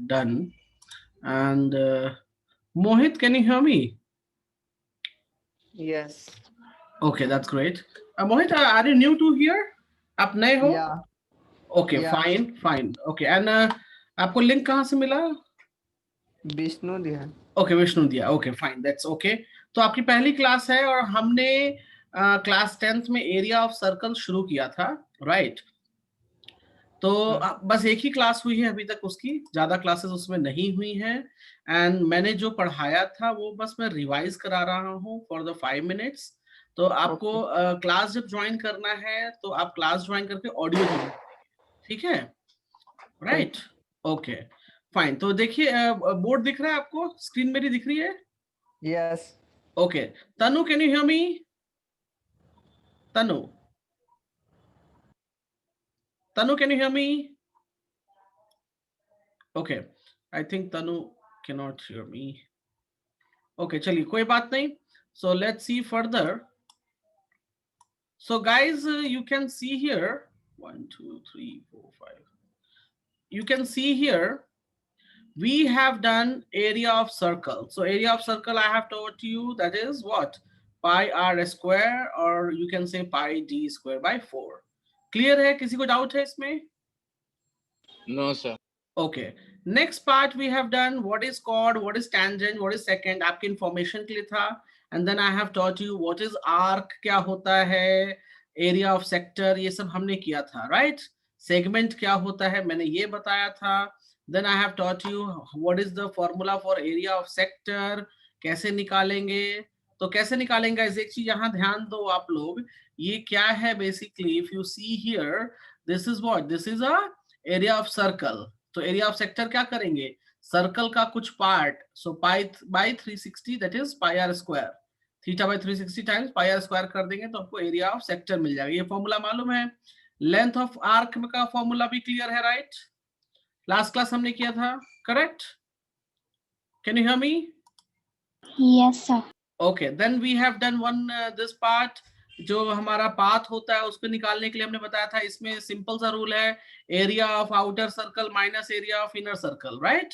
done. And Mohit, can you hear me? Yes. Okay, that's great. Mohit, are you new to here? आप नए हो? Yeah. Okay, Yeah. fine, fine. Okay, and आपको link कहाँ से मिला? विष्णु दिया। Okay, Vishnu दिया। Okay fine, that's okay. तो आपकी पहली क्लास है और हमने क्लास 10th में एरिया ऑफ सर्कल शुरू किया था, राइट? तो बस एक ही क्लास हुई है अभी तक, उसकी ज्यादा क्लासेस उसमें नहीं हुई हैं। एंड मैंने जो पढ़ाया था वो बस मैं रिवाइज करा रहा हूँ फॉर द 5 मिनट्स। तो आपको ओके। क्लास जब ज्वाइन करना है तो आप क्लास ज्वाइन करके ऑडियो जरूर, ठीक है? Right, okay fine. तो देखिए, बोर्ड दिख रहा है आपको? स्क्रीन मेरी दिख रही है? Yes. Okay, Tanu can you hear me? Tanu, Tanu can you hear me? Okay, I think Tanu cannot hear me. Okay, चलिए कोई बात नहीं। सो let's C further. So guys, you can see here 1 2 3 4 5. You can see here we have done area of circle. So area of circle I have told you that is what? Pi r square, or you can say pi d square by 4. Clear है? किसी को doubt है इसमें? No, sir. Okay, next part we have done what is chord, what is tangent, what is secant, आपकी information के लिए था। And then I have taught you what is arc, क्या होता है, area of sector, ये सब हमने किया था, right? Segment क्या होता है मैंने ये बताया था। Then I have taught you what is the formula for area of sector, कैसे निकालेंगे। तो कैसे निकालेंगे, इस एक चीज यहाँ ध्यान दो आप लोग, ये क्या है basically, if you see here, this is what, this is a area of circle। तो एरिया ऑफ सेक्टर क्या करेंगे, सर्कल का कुछ part, so pi by 360 that is pi r square, theta by 360 times pi r square कर देंगे तो आपको area of sector मिल जाएगा। ये फॉर्मूला मालूम है। लेंथ ऑफ आर्क का फॉर्मूला भी क्लियर है, राइट? लास्ट क्लास हमने किया था, correct? Can you hear me? Yes, sir. Okay, then we have done one this part, जो हमारा पाथ होता है उसको निकालने के लिए हमने बताया था, इसमें सिंपल सा रूल है, area of outer circle minus area of inner circle, right?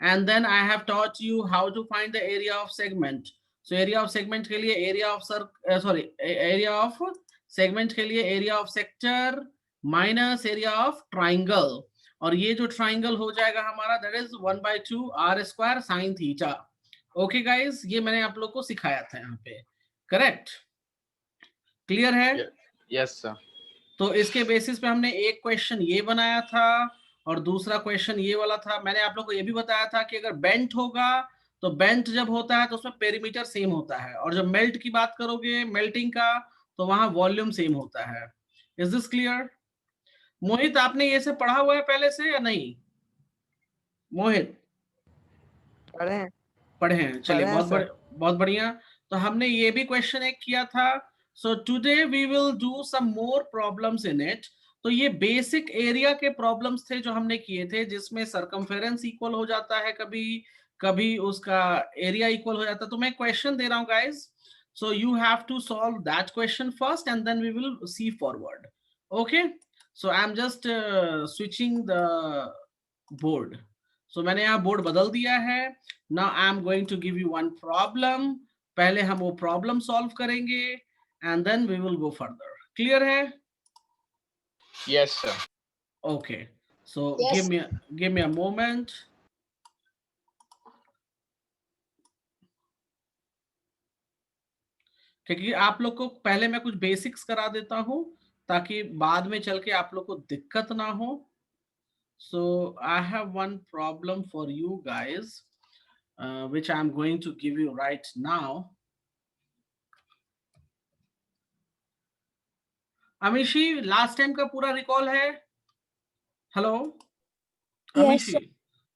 And then I have taught you how to find the area of segment. So area of segment के लिए area of area of segment के लिए area of sector minus area of triangle, और ये जो triangle हो जाएगा हमारा that is 1/2 r square sine theta. Okay guys, ये मैंने आप लोग को सिखाया था यहाँ पे, करेक्ट? क्लियर है? Yes, sir. तो इसके बेसिस पे हमने एक क्वेश्चन ये बनाया था और दूसरा क्वेश्चन ये वाला था। मैंने आप लोग को ये भी बताया था कि अगर बेंट होगा तो बेंट जब होता है तो उसमें पेरीमीटर सेम होता है, और जब मेल्ट की बात करोगे मेल्टिंग का तो वहां वॉल्यूम सेम होता है। Is this clear? मोहित, आपने ये सब पढ़ा हुआ है पहले से या नहीं? मोहित, पढ़े हैं। पढ़े हैं, चलिए पढ़े हैं बहुत बढ़िया। तो हमने ये भी क्वेश्चन एक किया था। So today we will do some more problems in it. तो ये बेसिक एरिया के प्रॉब्लम्स थे जो हमने किए थे, जिसमें सरकमफेरेंस इक्वल हो जाता है, कभी कभी उसका एरिया इक्वल हो जाता है। तो मैं क्वेश्चन दे रहा हूँ guys, so you have to solve that question first and then we will see forward. Okay, so I am just switching the board. So मैंने यहाँ बोर्ड बदल दिया है। Now I am going to give you one problem. पहले हम वो problem solve करेंगे and then we will go further. Clear है? Yes, sir. Okay, so Yes. give me a moment. क्योंकि आप लोग को पहले मैं कुछ बेसिक्स करा देता हूं ताकि बाद में चल के आप लोग को दिक्कत ना हो। So I have one problem for you guys, which I'm going to give you right now. Amishi, last time का पूरा रिकॉल है? हेलो अमीशी,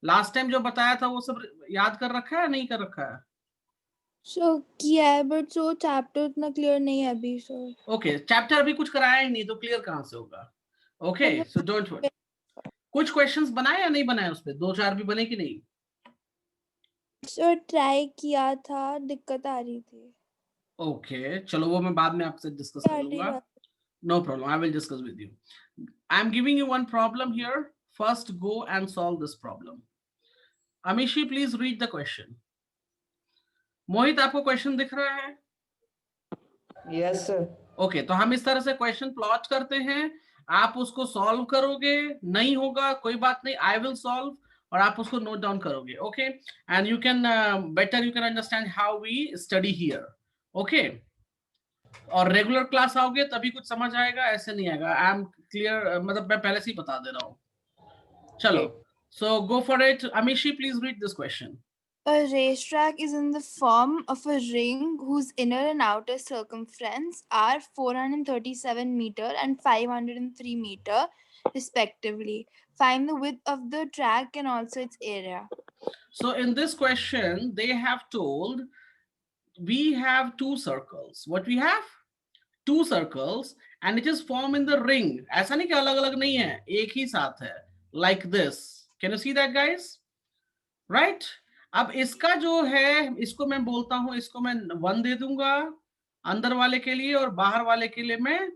लास्ट टाइम जो बताया था वो सब याद कर रखा है, नहीं कर रखा है? सो किया है बट सो चैप्टर उतना क्लियर नहीं है अभी सर। ओके, चैप्टर अभी कुछ कराया ही नहीं तो क्लियर कहाँ से होगा? Okay, so don't worry. कुछ क्वेश्चंस बनाए या नहीं बनाए, उसपे 2-4 भी बने कि नहीं? सर ट्राई किया था, दिक्कत आ रही थी। ओके, चलो वो मैं बाद में आपसे डिस्कस कर लूंगा। No problem, I will discuss with you. I am giving you one problem here first go and solve this problem. Amishi, please read the question. मोहित, आपको क्वेश्चन दिख रहा है? Yes, sir. ओके, तो हम इस तरह से क्वेश्चन प्लॉट करते हैं, आप उसको सॉल्व करोगे, नहीं होगा कोई बात नहीं, आई विल सॉल्व, और आप उसको नोट डाउन करोगे. Okay, and you can better you can understand how we study here. Okay, और रेगुलर क्लास आओगे तभी कुछ समझ आएगा, ऐसे नहीं आएगा. आई एम क्लियर, मतलब मैं पहले से ही बता दे रहा हूँ. चलो, so go for it. Amishi, please read this question. A racetrack is in the form of a ring whose inner and outer circumference are 437 meter and 503 meter respectively. Find the width of the track and also its area. So in this question, they have told we have two circles. What we have? Two circles, and it is formed in the ring. ऐसा नहीं कि अलग अलग नहीं है, एक ही साथ है. Like this. Can you see that, guys? Right? अब इसका जो है, इसको मैं बोलता हूं, इसको मैं 1 दे दूंगा अंदर वाले के लिए, और बाहर वाले के लिए मैं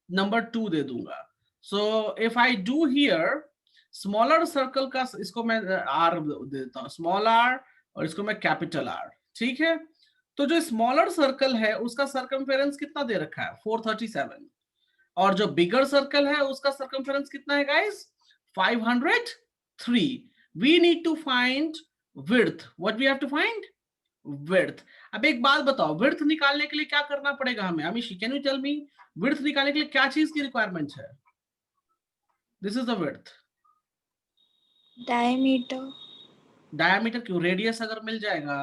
नंबर 2 दे दूंगा. So if I do here smaller circle का, इसको मैं R देता हूं, स्मॉल r, और इसको मैं कैपिटल R. ठीक है, तो जो स्मॉलर सर्कल है उसका सर्कमफेरेंस कितना दे रखा है? 437. और जो बिगर सर्कल है उसका सर्कमफेरेंस कितना है guys? 503. We need to find width. What we have to find? Width. अब एक बात बताओ, width निकालने के लिए क्या करना पड़ेगा हमें? Amishi, can you tell me, width निकालने के लिए क्या चीज की रिक्वायरमेंट है? This is the width. Diameter. Diameter क्यों? रेडियस अगर मिल जाएगा,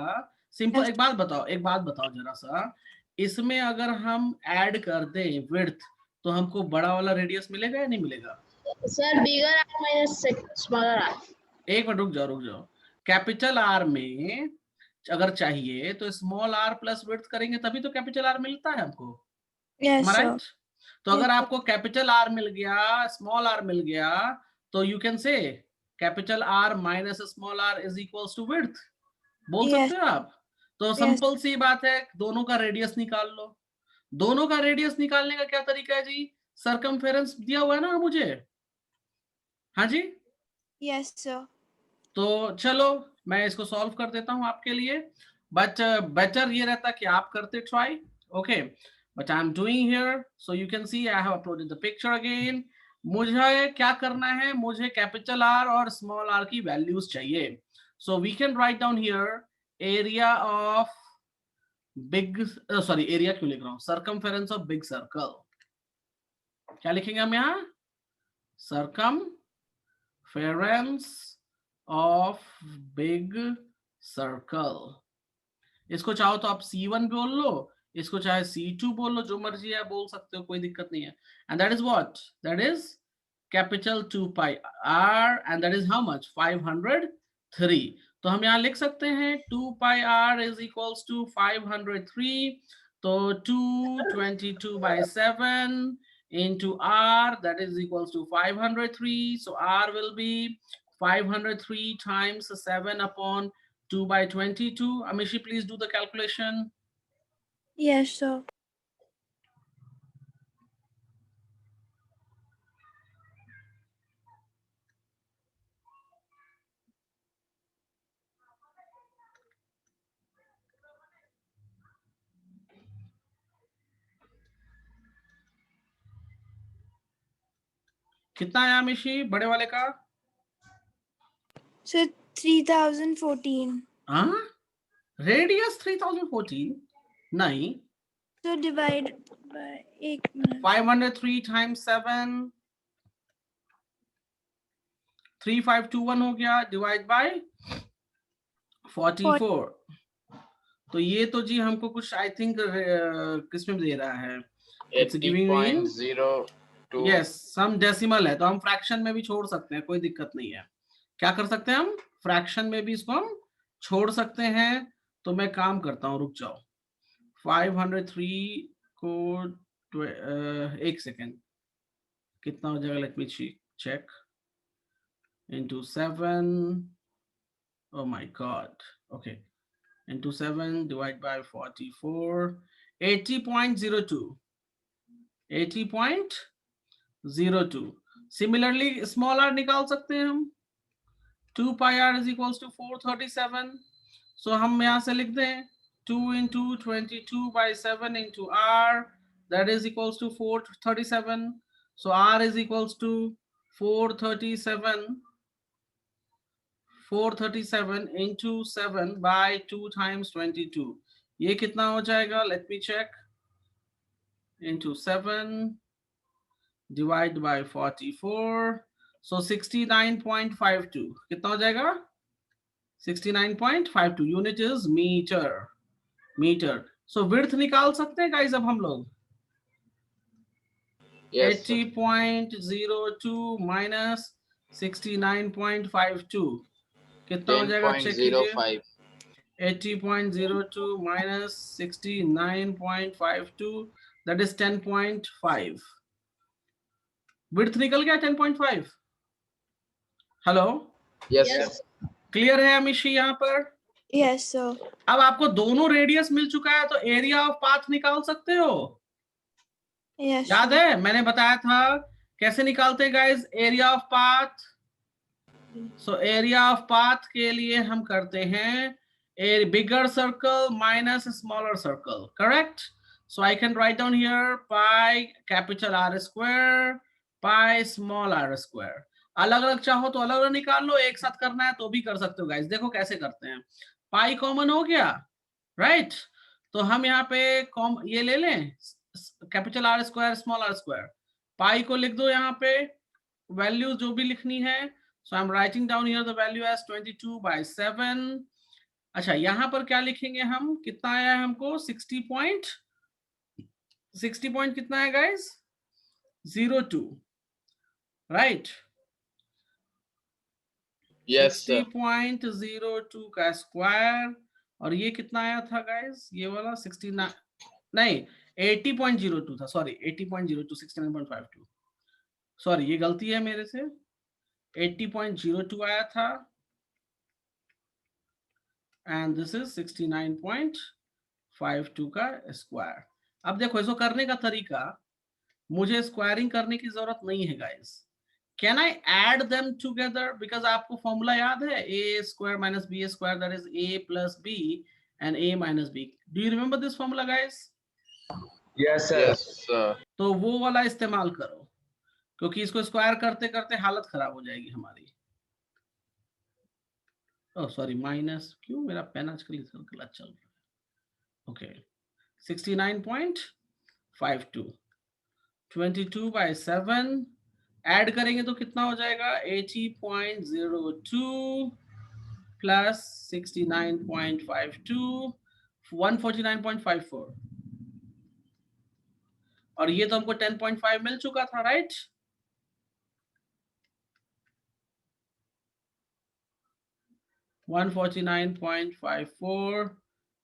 सिंपल. एक बात बताओ जरा सा, इसमें अगर हम ऐड कर दें width, तो हमको बड़ा वाला रेडियस मिलेगा या नहीं मिलेगा? Sir bigger R minus smaller R. एक मिनट, रुक जाओ. कैपिटल आर में अगर चाहिए तो स्मॉल आर प्लस विड्थ करेंगे तभी तो कैपिटल आर मिलता है हमको. Yes, sir. राइट? तो अगर आपको कैपिटल आर मिल गया, स्मॉल आर मिल गया, तो you can say capital R minus small R is equals to width. बोल Yes. सकते हो आप? तो सिंपल सी बात है, दोनों का रेडियस निकाल लो. दोनों का रेडियस निकालने का क्या तरीका है जी? सर्कमफेरेंस दिया हुआ है ना मुझे. हाँ जी, Yes, sir. तो चलो मैं इसको सॉल्व कर देता हूं आपके लिए, बट बेटर ये रहता कि आप करते try. Okay, but I am doing here, so you can see I have uploaded the picture again. मुझे क्या करना है? मुझे कैपिटल आर और स्मॉल आर की वैल्यूज चाहिए. So we can write down here area of big, sorry area क्यों लिख रहा हूं, सर्कमफेरेंस ऑफ बिग सर्कल. क्या लिखेंगे हम यहाँ? Circumference of big circle. इसको चाहो तो आप C1 बोल लो, इसको चाहे C2 बोल लो, जो मर्जी है बोल सकते हो, कोई दिक्कत नहीं है. And that is what? That is capital 2 pi r, and that is how much? 503. तो हम यहाँ लिख सकते हैं 2 पाई r इज इक्वल्स टू 503. तो 222/7 into r, that is equals to 503. So r will be 503 times 7 upon 2/22. Amishi, please do the calculation. Yes, sir. कितना है अमिशी बड़े वाले का? So 3014. हाँ, रेडियस 3014 नहीं. So divide by 1 minute. 503 times 7, 3521 हो गया, डिवाइड बाय 44. तो ये तो जी हमको कुछ आई थिंक किसमें दे रहा है? It's giving me 80.02. Yes, some decimal है, तो हम फ्रैक्शन में भी छोड़ सकते हैं, कोई दिक्कत नहीं है. क्या कर सकते हैं हम? फ्रैक्शन में भी इसको हम छोड़ सकते हैं. तो मैं काम करता हूँ, रुक जाओ. 503 को एक सेकेंड कितना हो जाएगा? Let me check. into 7, oh my god, okay, into 7 divided by 44, 80.02. 80.02. Similarly small r निकाल सकते हैं हम, 2 pi r is equals to 437. So हम यहाँ से लिख दें 2 into 22/7 into r, that is equals to 437. So r is equals to 437 into 7 by 2 times 22. ये कितना हो जाएगा? Let me check. Into 7 divide by 44. So 69.52. कितना हो जाएगा? 69.52. Unit is metre. So width निकाल सकते हैं गाइस अब हम लोग. Yes, sir. 80.02 minus 69.52 कितना हो जाएगा? चेक कीजिए. 10.05. 80.02 minus 69.52, that is 10.5. विड्थ निकल गया 10.5. Hello, Yes, Yes. sir. Clear है अमीशी यहाँ पर? Yes, sir. अब आपको दोनों रेडियस मिल चुका है तो एरिया ऑफ पाथ निकाल सकते हो. Yes, याद sir. है मैंने बताया था कैसे निकालते हैं guys area of path. So area of path के लिए हम करते हैं a bigger circle minus a smaller circle, correct? So I can write down here pi capital R square pi small r square. अलग अलग चाहो तो अलग अलग निकाल लो, एक साथ करना है तो भी कर सकते हो गाइस. देखो कैसे करते हैं. पाई कॉमन हो गया, राइट? तो हम यहाँ पे ये ले लें capital R square small r square. Pi को लिख दो यहाँ पे, वैल्यू जो भी लिखनी है. So I am writing down here the value as 22/7. अच्छा यहाँ पर क्या लिखेंगे हम? कितना आया है हमको? 60 पॉइंट कितना है गाइस? 02, राइट? Yes, sir. 60.02 का स्क्वायर. और ये कितना आया था गाइस? ये वाला 69 नहीं 80.02 था. सॉरी 80.02, 69.52. सॉरी ये गलती है मेरे से. 80.02 आया था एंड दिस इज 69.52 का स्क्वायर. अब देखो इसको करने का तरीका, मुझे स्क्वायरिंग करने की जरूरत नहीं है guys. Can I add them together? Because आपको फॉर्मूला याद है a square minus b square, that is a plus b and a minus b. Do you remember this formula guys? Yes, sir. Yes, sir. तो वो वाला इस्तेमाल करो क्योंकि इसको स्क्वायर करते करते हालत खराब हो जाएगी हमारी. ओह सॉरी माइनस, क्यों मेरा पेन आजकल गलत चल रहा है. ओके 69.52 22/7 ऐड करेंगे तो कितना हो जाएगा? 80.02 प्लस 69.52 149.54. और ये तो हमको 10.5 मिल चुका था, right? $149.54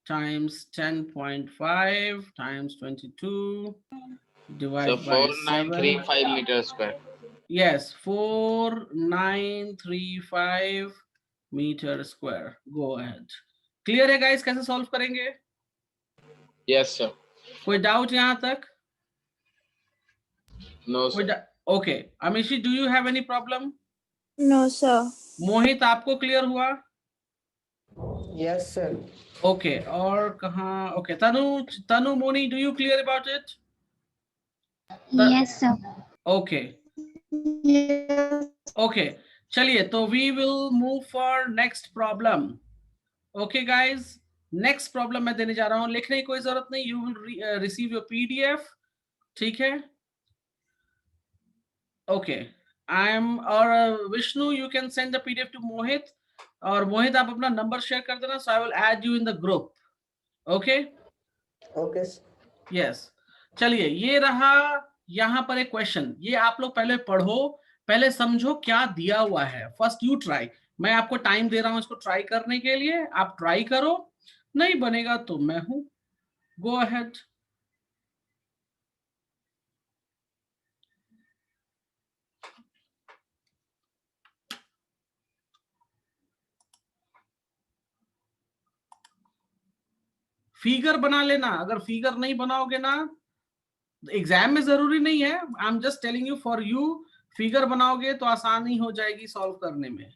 times 10.5 times 22 So divided by 7. 4935 meters square. Yes, 4935 meter square. Go ahead. Clear है guys कैसे solve करेंगे? Yes, sir. कोई doubt यहाँ तक? No, sir. Okay. Amishi, do you have any problem? No, sir. मोहित आपको clear हुआ? Yes, sir. Okay. और कहाँ? Okay. Tanu Moni, do you clear about it? Yes, sir. Okay. Okay. चलिए तो we will move for next problem. Okay guys, next problem मैं देने जा रहा हूँ. लिखने की कोई जरूरत नहीं. You will receive your PDF. ठीक है? Okay. और Vishnu, you can send the PDF to Mohit. और मोहित आप अपना नंबर शेयर कर देना. So I will add you in the group. Okay? Okay, sir. Yes. चलिए ये रहा यहाँ पर एक क्वेश्चन. ये आप लोग पहले पढ़ो, पहले समझो क्या दिया हुआ है. First you try. मैं आपको टाइम दे रहा हूं इसको ट्राई करने के लिए. आप ट्राई करो, नहीं बनेगा तो मैं हूं. Go ahead. फिगर बना लेना. अगर फिगर नहीं बनाओगे ना, एग्जाम में जरूरी नहीं है. I am just telling you for you figure बनाओगे तो आसानी हो जाएगी सॉल्व करने में।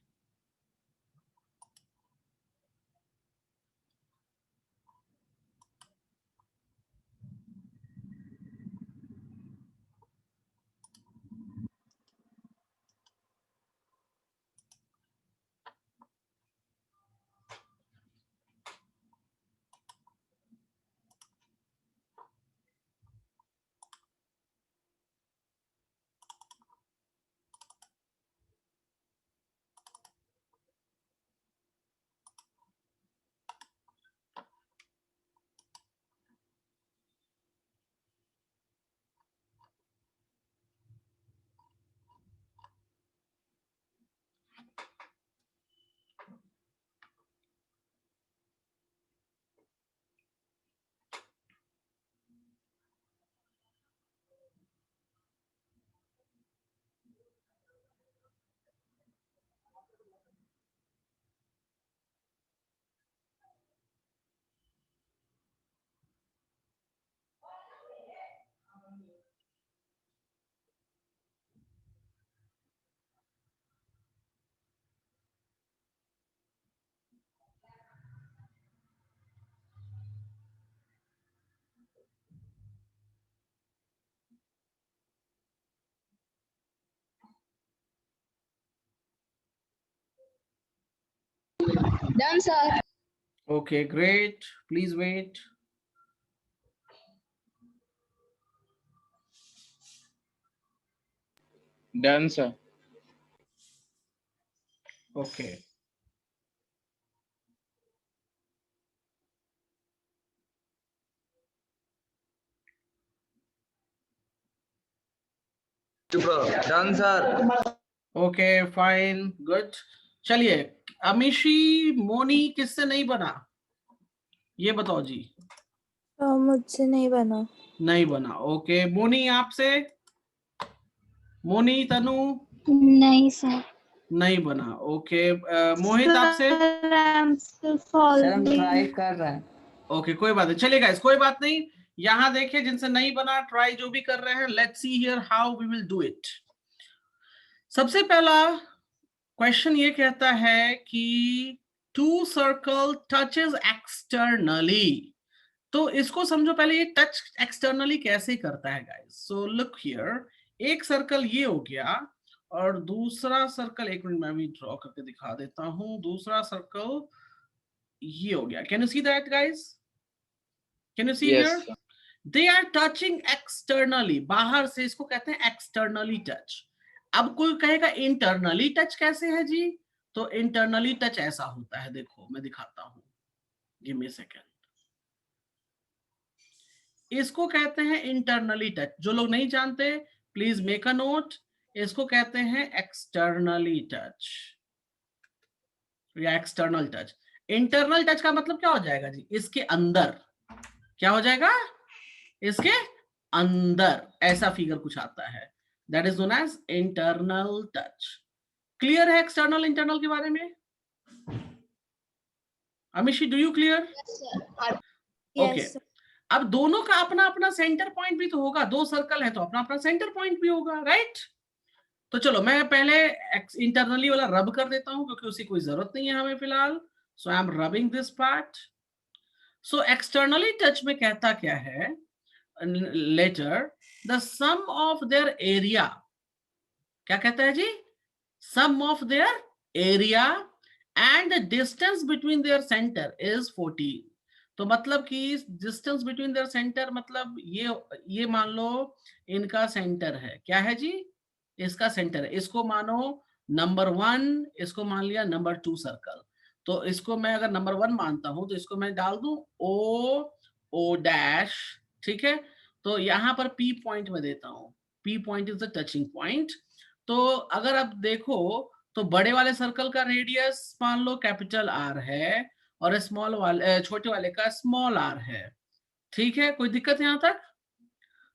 Done, sir. Okay, great. Please wait. Done, sir. Okay. Done, sir. Okay, fine, good. चलिए, अमीशी मोनी किससे नहीं बना, ये बताओ जी। मुझसे नहीं बना। नहीं बना। ओके, मोनी आपसे, मोनी तनु नहीं सर। नहीं बना। ओके, मोहित आपसे। सर हम ट्राई कर रहे हैं। ओके, कोई बात नहीं, चलिए गाइस, कोई बात नहीं। यहाँ देखिए, जिनसे नहीं बना, ट्राई जो भी कर रहे हैं, let's see here how we will do it. सबसे पहला क्वेश्चन ये कहता है कि टू सर्कल टचेस एक्सटर्नली, तो इसको समझो पहले, ये टच एक्सटर्नली कैसे करता है गाइस। सो लुक हियर, एक सर्कल ये हो गया और दूसरा सर्कल, एक मिनट मैं भी ड्रॉ करके दिखा देता हूं, दूसरा सर्कल ये हो गया। Can you see that guys? Can you see Yes, here? sir. They are touching externally, बाहर से, इसको कहते हैं एक्सटर्नली टच। अब कोई कहेगा इंटरनली टच कैसे है जी, तो इंटरनली टच ऐसा होता है, देखो मैं दिखाता हूं, गिव मी अ सेकंड। इसको कहते हैं इंटरनली टच। जो लोग नहीं जानते प्लीज मेक अ नोट, इसको कहते हैं एक्सटर्नली टच या एक्सटर्नल टच। इंटरनल टच का मतलब क्या हो जाएगा जी, इसके अंदर, क्या हो जाएगा, इसके अंदर, ऐसा फिगर कुछ आता है, that is known as internal touch. Clear है एक्सटर्नल इंटरनल के बारे में? Amishi, do you clear? Okay, Yes. अब दोनों का अपना अपना सेंटर पॉइंट भी तो होगा, दो सर्कल है तो अपना अपना सेंटर पॉइंट भी होगा, राइट? तो चलो मैं पहले इंटरनली वाला रब कर देता हूं, क्योंकि उसकी कोई जरूरत नहीं है हमें फिलहाल। So I am rubbing this part. So externally touch में कहता क्या है, later the sum of their area, क्या कहता है जी, sum of their area and the distance between their centre is 14। तो मतलब कि डिस्टेंस बिटवीन देयर सेंटर, मतलब ये मान लो इनका सेंटर है, क्या है जी, इसका सेंटर है, इसको मानो नंबर 1, इसको मान लिया नंबर 2 सर्कल। तो इसको मैं अगर नंबर 1 मानता हूं तो इसको मैं डाल दूं ओ डैश, ठीक है। तो यहां पर पी पॉइंट में देता हूं, P point is the touching point. तो अगर आप देखो तो बड़े वाले सर्कल का रेडियस मान लो कैपिटल आर है और स्मॉल वाले, छोटे वाले का स्मॉल आर है, ठीक है, कोई दिक्कत यहां तक?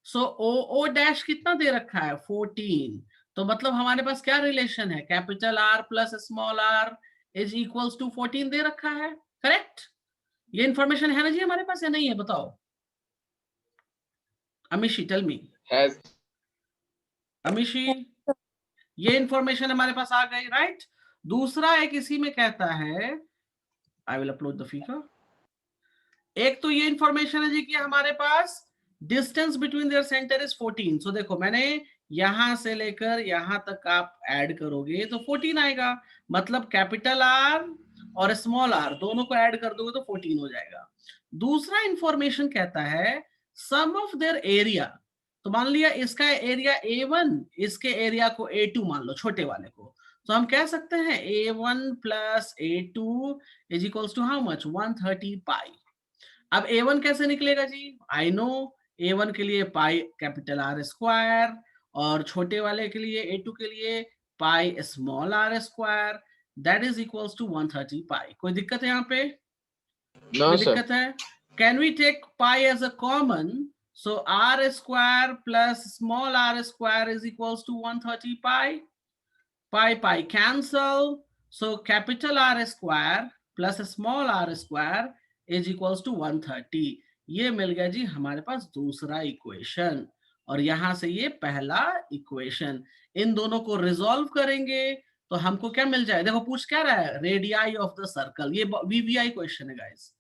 सो ओ डैश कितना दे रखा है, 14। तो मतलब हमारे पास क्या रिलेशन है, capital R plus small R is equals to 14 दे रखा है, करेक्ट? ये इंफॉर्मेशन है ना जी हमारे पास या नहीं है, बताओ अमिशी, टेल मी। Has अमिशी, ये इंफॉर्मेशन हमारे पास आ गई, राइट। दूसरा एक इसी में कहता है, I will upload the figure. एक तो ये इंफॉर्मेशन है जी कि हमारे पास distance between their centre is 14। So देखो मैंने यहां से लेकर यहां तक आप ऐड करोगे तो 14 आएगा, मतलब कैपिटल आर और स्मॉल आर दोनों को ऐड कर दोगे तो 14 हो जाएगा। दूसरा इंफॉर्मेशन कहता है सम ऑफ देयर एरिया। तो मान लिया इसका एरिया A1, इसके एरिया को A2 मान लो, छोटे वाले को, तो हम कह सकते हैं A1 plus A2 is equals to how much, 130 pi. अब A1 कैसे निकलेगा जी, आई नो A1 के लिए पाई कैपिटल आर स्क्वायर और छोटे वाले के लिए A2 के लिए pi small are square, that is equals to 130 pi. कोई दिक्कत है यहाँ पे? No, कोई sir. दिक्कत है? Can we take pi as a common? So R square plus small are square is equals to 130 पाई। Pi pi cancel, so capital R square plus small are square is equals to 130। ये मिल गया जी हमारे पास दूसरा equation, और यहां से ये पहला इक्वेशन। इन दोनों को रिजॉल्व करेंगे तो हमको क्या मिल जाए, देखो पूछ क्या रहा है, रेडियाई ऑफ द सर्कल। ये वीवीआई क्वेश्चन है गाइस,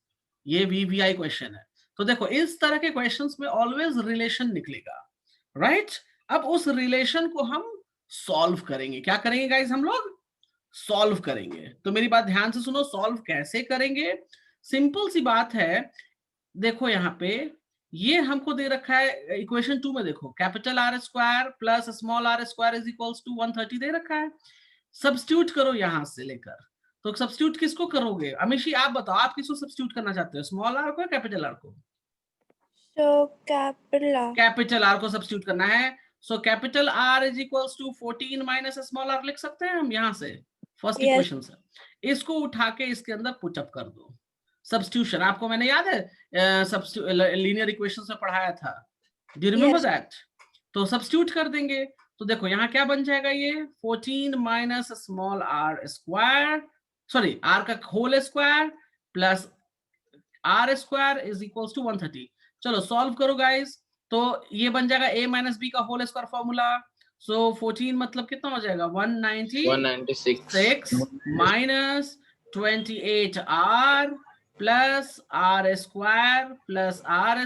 ये वीवीआई क्वेश्चन है। तो देखो इस तरह के क्वेश्चंस में ऑलवेज रिलेशन निकलेगा, राइट। अब उस रिलेशन को हम सॉल्व करेंगे। क्या करेंगे गाइस, हम लोग सॉल्व करेंगे। तो मेरी बात ध्यान से सुनो, सॉल्व कैसे करेंगे? सिंपल सी बात है, देखो यहाँ पे ये हमको दे रखा है इक्वेशन 2 में, देखो capital R square plus small are square is equals to 130 दे रखा है। सब्स्टिट्यूट करो यहां से लेकर, तो सब्स्टिट्यूट किसको करोगे? अमीशी आप बताओ, आप किसको सब्स्टिट्यूट करना चाहते हो, स्मॉल आर को या कैपिटल आर को? So capital कैपिटल आर को सब्स्टिट्यूट करना है। So capital R is equals to 14 minus small R लिख सकते हैं हम यहाँ से, फर्स्ट Yes. इक्वेशन से। इसको उठा के इसके अंदर पुटअप कर दो। सब्स्टिट्यूशन आपको मैंने याद है लीनियर इक्वेशन से पढ़ाया था, do you remember Yes. That? तो सब्स्टिट्यूट कर देंगे तो देखो यहाँ क्या बन जाएगा, ये 14 minus small are square, sorry r का whole square plus are square is equals to 130। चलो सॉल्व करो गाइस, तो ये बन जाएगा a माइनस बी का होल स्क्वायर फॉर्मूला। सो 14 मतलब कितना हो जाएगा, 196 minus 28r plus are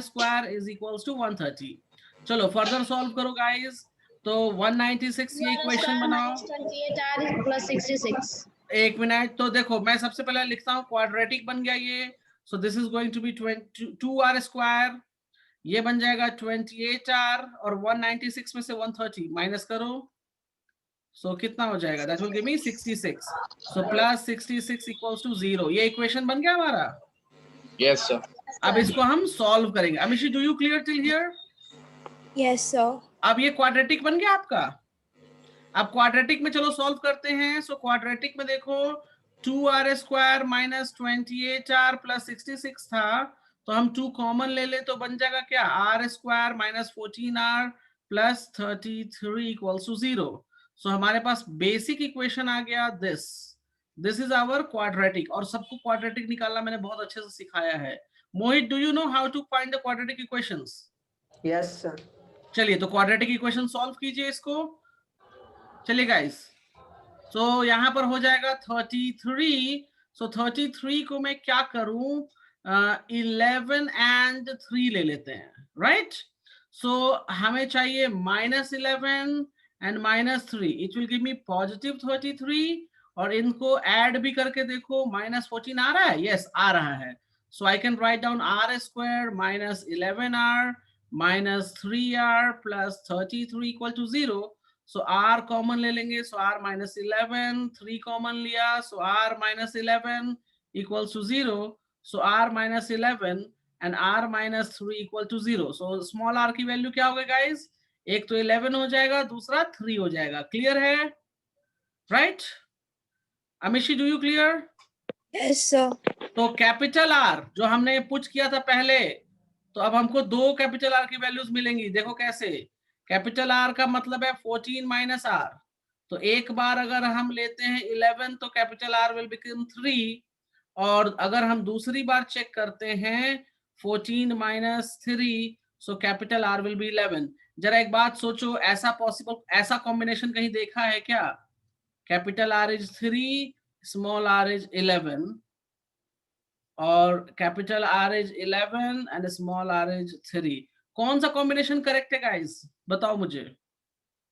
square is equals to 130। चलो फर्दर सॉल्व करो गाइस, तो 196 ये इक्वेशन बनाओ। 28r plus 66. एक मिनट, तो देखो मैं सबसे पहले लिखता हूँ, क्वाड्रेटिक बन गया ये, so this is going to be 2r square, ये बन जाएगा 28r, और 196 में से 130 माइनस करो, सो कितना हो जाएगा, that will give me 66। So plus 66 equals to 0। ये इक्वेशन बन गया हमारा। Yes, sir. अब इसको हम सॉल्व करेंगे। Amishi do you clear till here? Yes, sir. अब ये क्वाड्रेटिक बन गया आपका। अब क्वाड्रेटिक में चलो सॉल्व करते हैं। सो क्वाड्रेटिक में देखो 2r square minus 28r plus 66 था, तो हम 2 कॉमन ले ले तो बन जाएगा क्या, r square minus 14r plus 33 equals to 0। So हमारे पास बेसिक इक्वेशन आ गया, दिस इज आवर क्वाड्रेटिक। और सबको क्वाड्रेटिक निकालना मैंने बहुत अच्छे से सिखाया है। Mohit, do you know how to find the quadratic equations? Yes sir. चलिए तो क्वाड्रेटिक इक्वेशन सॉल्व कीजिए इसको। चलिए गाइस, तो यहाँ पर हो जाएगा 33। सो 33 को मैं क्या करूं, 11 एंड 3 ले लेते हैं, राइट। सो हमें चाहिए -11 and -3, it will give me positive 33। और इनको ऐड भी करके देखो, -14 आ रहा है, यस आ रहा है। So I can write down r square minus 11r minus 3r plus 33 equal to 0। So r common ले लेंगे, सो r माइनस 11, 3 कॉमन लिया, so r minus 11 equals to 0। So r minus 11 and r minus 3 equal to 0। So small r की value क्या होगा guys, एक तो 11 हो जाएगा, दूसरा 3 हो जाएगा। क्लियर है, right? Amishi do you clear? Yes, sir. तो कैपिटल R जो हमने पुट किया था पहले, तो अब हमको 2 कैपिटल R की वैल्यूज मिलेंगी। देखो कैसे, कैपिटल R का मतलब है 14 माइनस R, तो एक बार अगर हम लेते हैं 11 तो कैपिटल R विल बिकम 3, और अगर हम दूसरी बार चेक करते हैं 14 minus 3, so capital R will be 11। जरा एक बात सोचो, ऐसा पॉसिबल, ऐसा कॉम्बिनेशन कहीं देखा है क्या? Capital R is 3, small r is 11, और capital R is 11 and small r is 3। कौन सा कॉम्बिनेशन करेक्ट है गाइस, बताओ मुझे।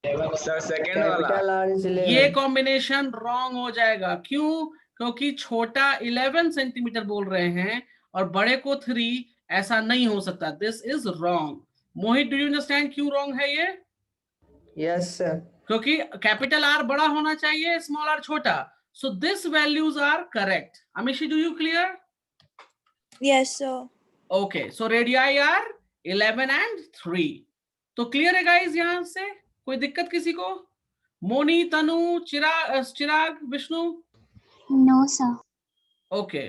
सर सेकंड वाला। ये कॉम्बिनेशन रॉन्ग हो जाएगा। क्यों? क्योंकि छोटा 11 सेंटीमीटर बोल रहे हैं और बड़े को 3, ऐसा नहीं हो सकता। This is wrong. Mohit, do you understand क्यों रॉन्ग है ये? Yes sir. क्योंकि कैपिटल R बड़ा होना चाहिए, स्मॉल r छोटा। So this values are correct. Amishi, do you clear? Yes, sir. Okay, so radii are 11 and 3। तो क्लियर है गाइस यहां से? कोई दिक्कत किसी को? मोनी, तनु, चिराग, विष्णु? No, sir. ओके,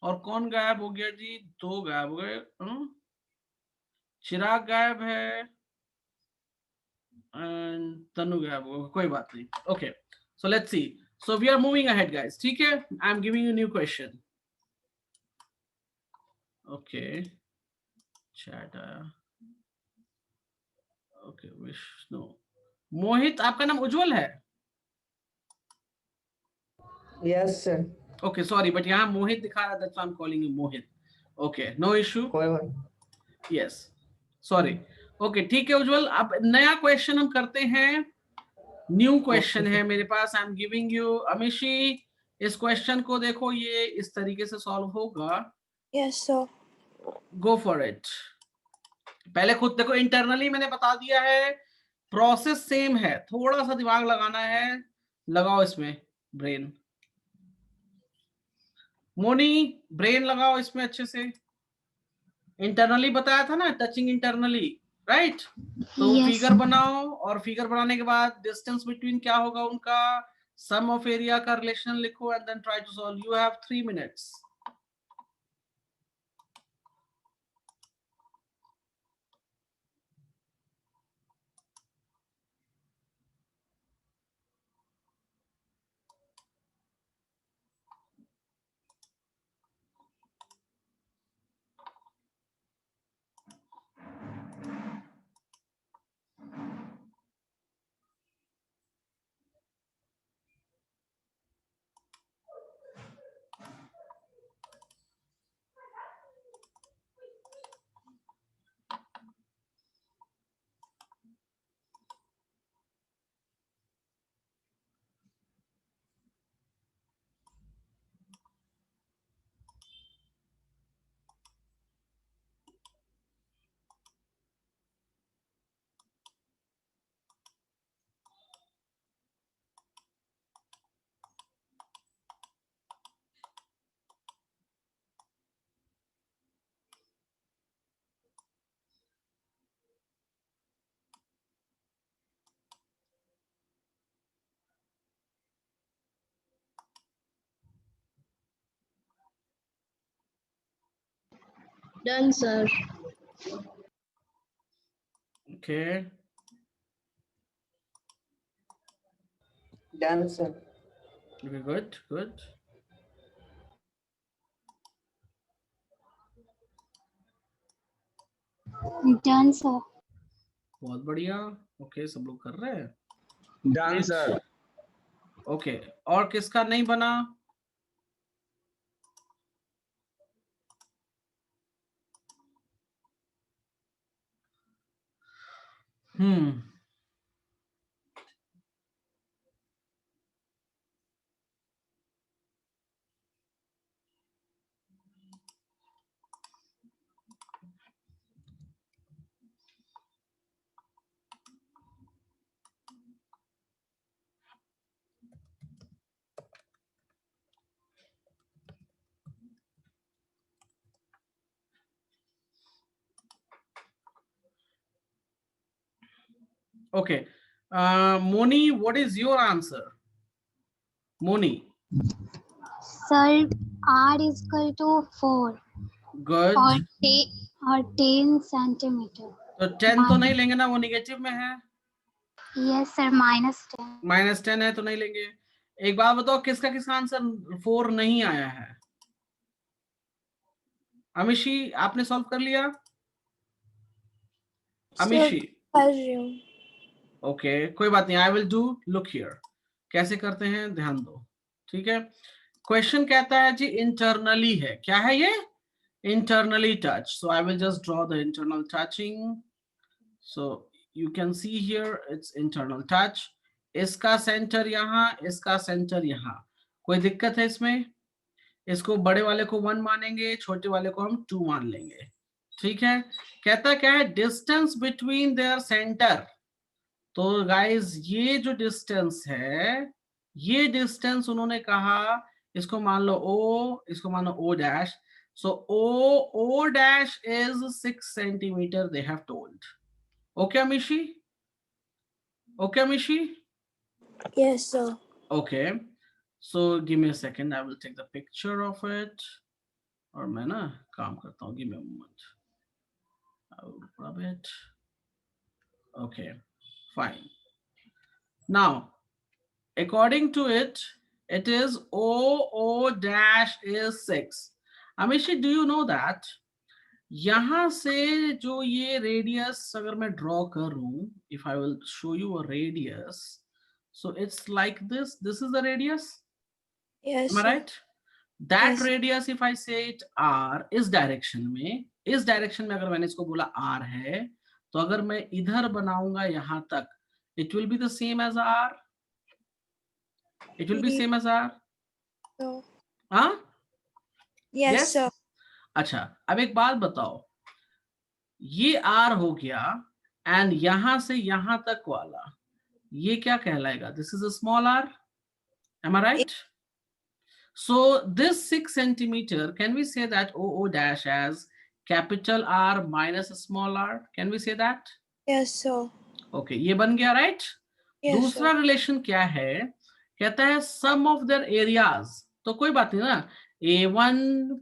और कौन गायब हो गया जी? 2 गायब हो गए। चिराग गायब है, तनु गायब हो गया। कोई बात नहीं। Okay, so let's see. So we are moving ahead guys, ठीक है? I am giving you new question. Okay, chat आया। ओके, विष्णु। मोहित, आपका नाम उज्जवल है? Yes sir. Okay, sorry, but यहाँ मोहित दिखा रहा था, that's why I am calling you Mohit. Okay, no issue. कोई बात। Yes, sorry. ओके, ठीक है उज्जवल, अब नया क्वेश्चन हम करते हैं। न्यू क्वेश्चन है मेरे पास, आई एम गिविंग यू। अमिशी, इस क्वेश्चन को देखो, ये इस तरीके से सॉल्व होगा। Yes, sir. Go for it. पहले खुद देखो, इंटरनली मैंने बता दिया है, प्रोसेस सेम है, थोड़ा सा दिमाग लगाना है। लगाओ इसमें ब्रेन। मोनी, ब्रेन लगाओ इसमें अच्छे से। इंटरनली बताया था ना, टचिंग इंटरनली, राइट? तो Yes, फिगर sir. बनाओ, और फिगर बनाने के बाद डिस्टेंस बिटवीन क्या होगा उनका, सम ऑफ एरिया का रिलेशन लिखो and then try to solve. You have 3 minutes. Done, sir. Okay, done sir. Good good. Done, sir. बहुत बढ़िया। ओके, सब लोग कर रहे हैं। Done sir. ओके, और किसका नहीं बना? Okay. Moni, what is your answer? Moni. Sir, R is equal to 4 Good. or 10 centimeter. तो 10 तो नहीं लेंगे ना, वो निगेटिव में है। Yes, sir. -10. -10 है तो नहीं लेंगे। एक बात बताओ, किसका किसका आंसर 4 नहीं आया है? अमिशी, आपने सॉल्व कर लिया? अमिशी, कर रही हूँ। ओके कोई बात नहीं, I will do, look here कैसे करते हैं ध्यान दो, ठीक है। क्वेश्चन कहता है जी इंटरनली है, क्या है ये, internally touch. So I will just draw the internal touching. So you can see here it's internal touch. इसका सेंटर यहाँ, इसका सेंटर यहाँ, कोई दिक्कत है इसमें? इसको बड़े वाले को 1 मानेंगे, छोटे वाले को हम 2 मान लेंगे, ठीक है। कहता क्या है, डिस्टेंस बिटवीन देयर सेंटर। तो गाइस ये जो डिस्टेंस है, ये डिस्टेंस उन्होंने कहा, इसको मान लो O, इसको मान लो O dash. So O dash is 6 centimeter they have told. Okay, Amishi? Okay, Amishi? Yes, sir. Okay. So give me a second. I will take the picture of it. और मैं ना काम करता हूँ. Give me a moment. I will grab it. Okay. Fine. Now, according to it, it is O dash is 6. Amishi, do you know that? यहां से जो ये रेडियस अगर मैं ड्रॉ करूं, if I will show you a radius, so it's like this is the radius, Yes, am I sir. right? That Yes. radius if I say it r, इस direction में अगर मैंने इसको बोला r है, तो अगर मैं इधर बनाऊंगा यहां तक, it will be the same as r, it will be same as r, So, हाँ? yes, sir. अच्छा अब एक बात बताओ, ये r हो गया एंड यहां से यहां तक वाला ये क्या कहलाएगा, this is a small r, am I right? So this 6 centimeter, can we say that OO dash as capital R minus a small r, can we say that? Yes, sir. Okay, ये बन गया, right? Yes, दूसरा sir. Relation क्या है, कहता है सम of there areas, तो कोई बात नहीं ना, A1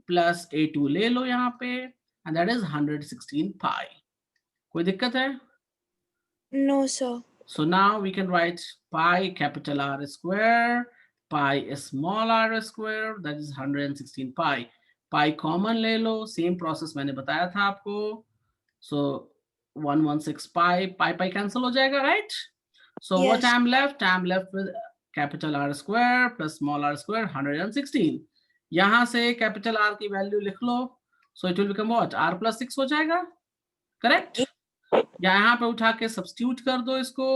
plus A2 ले लो यहाँ पे, and that is 116 pi. कोई दिक्कत है? No, sir. So now we can write pi capital R square, pi small r square, that is 116 pi. Pi common ले लो, same process मैंने बताया था आपको. So 116 pi cancel हो जाएगा, right? So Yes. what I'm left with capital R square plus small r square 116. यहाँ से capital R की वैल्यू लिख लो, so it will become what, R plus 6 हो जाएगा, correct? यहाँ पे उठा के सब्स्टिट्यूट कर दो इसको,